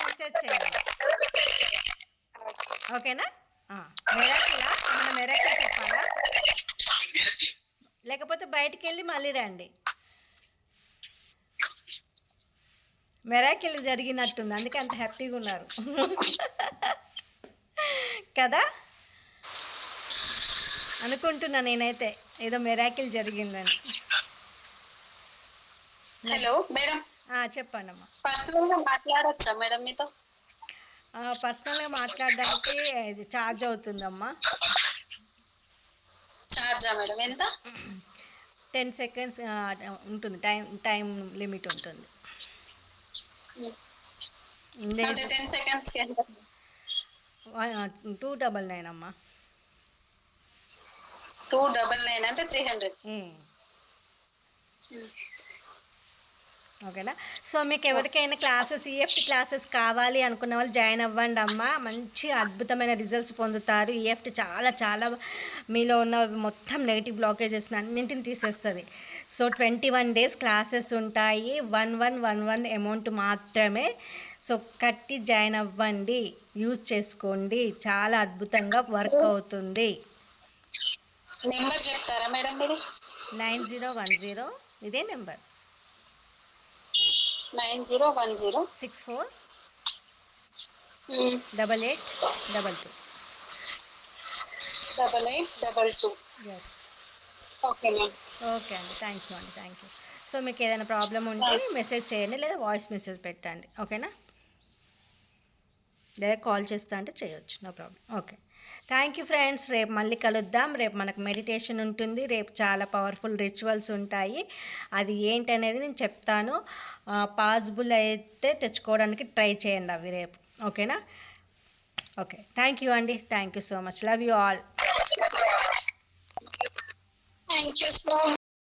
మెసేజ్ చేయండి, ఓకేనా? మెరాకిలా ఏమైనా మెరాకిల్ చెప్పాలా, లేకపోతే బయటికి వెళ్ళి మళ్ళీ రండి. మెరాకిల్ జరిగినట్టుంది, అందుకే అంత హ్యాపీగా ఉన్నారు కదా అనుకుంటున్నా నేనైతే, ఏదో మెరాకిల్ జరిగిందని. హలో మేడం, చెప్పండి అమ్మా. పర్సనల్గా మాట్లాడచ్చా మేడం మీతో? పర్సనల్గా మాట్లాడడానికి ఛార్జ్ అవుతుందమ్మా. ఛార్జా మేడం? ఎంత? 10 seconds ఉంటుంది, టైం లిమిట్ ఉంటుంది. 10 seconds 299 అమ్మా. 299 అంటే 300. ఓకేనా? సో మీకు ఎవరికైనా క్లాసెస్ ఈఎఫ్టీ క్లాసెస్ కావాలి అనుకున్న వాళ్ళు జాయిన్ అవ్వండి అమ్మ, మంచి అద్భుతమైన రిజల్ట్స్ పొందుతారు. ఈఎఫ్టీ చాలా చాలా మీలో ఉన్న మొత్తం నెగిటివ్ బ్లాకేజెస్ అన్నింటిని తీసేస్తుంది. సో 21 days క్లాసెస్ ఉంటాయి, 1111 అమౌంట్ మాత్రమే. సో కట్టి జాయిన్ అవ్వండి, యూజ్ చేసుకోండి, చాలా అద్భుతంగా వర్క్ అవుతుంది. నెంబర్ చెప్తారా మేడం మీరు? 9010 ఇదే number. 9010 64 8822. 8822. Yes. Okay ma'am. Okay అండి, థ్యాంక్ యూ అండి, థ్యాంక్ యూ. సో మీకు ఏదైనా ప్రాబ్లం ఉంటే మెసేజ్ చేయండి, లేదా వాయిస్ మెసేజ్ పెట్టండి, ఓకేనా? లేదా కాల్ చేస్తా అంటే చేయొచ్చు, no problem. Okay. Thank you friends. రేపు మళ్ళీ కలుద్దాం. రేపు మనకు మెడిటేషన్ ఉంటుంది. రేపు చాలా పవర్ఫుల్ రిచువల్స్ ఉంటాయి. అది ఏంటనేది నేను చెప్తాను. పాసిబుల్ అయితే తెచ్చుకోవడానికి ట్రై చేయండి అవి రేపు. ఓకేనా? ఓకే, థ్యాంక్ యూ అండి. Thank you so much. Love you all. Thank you so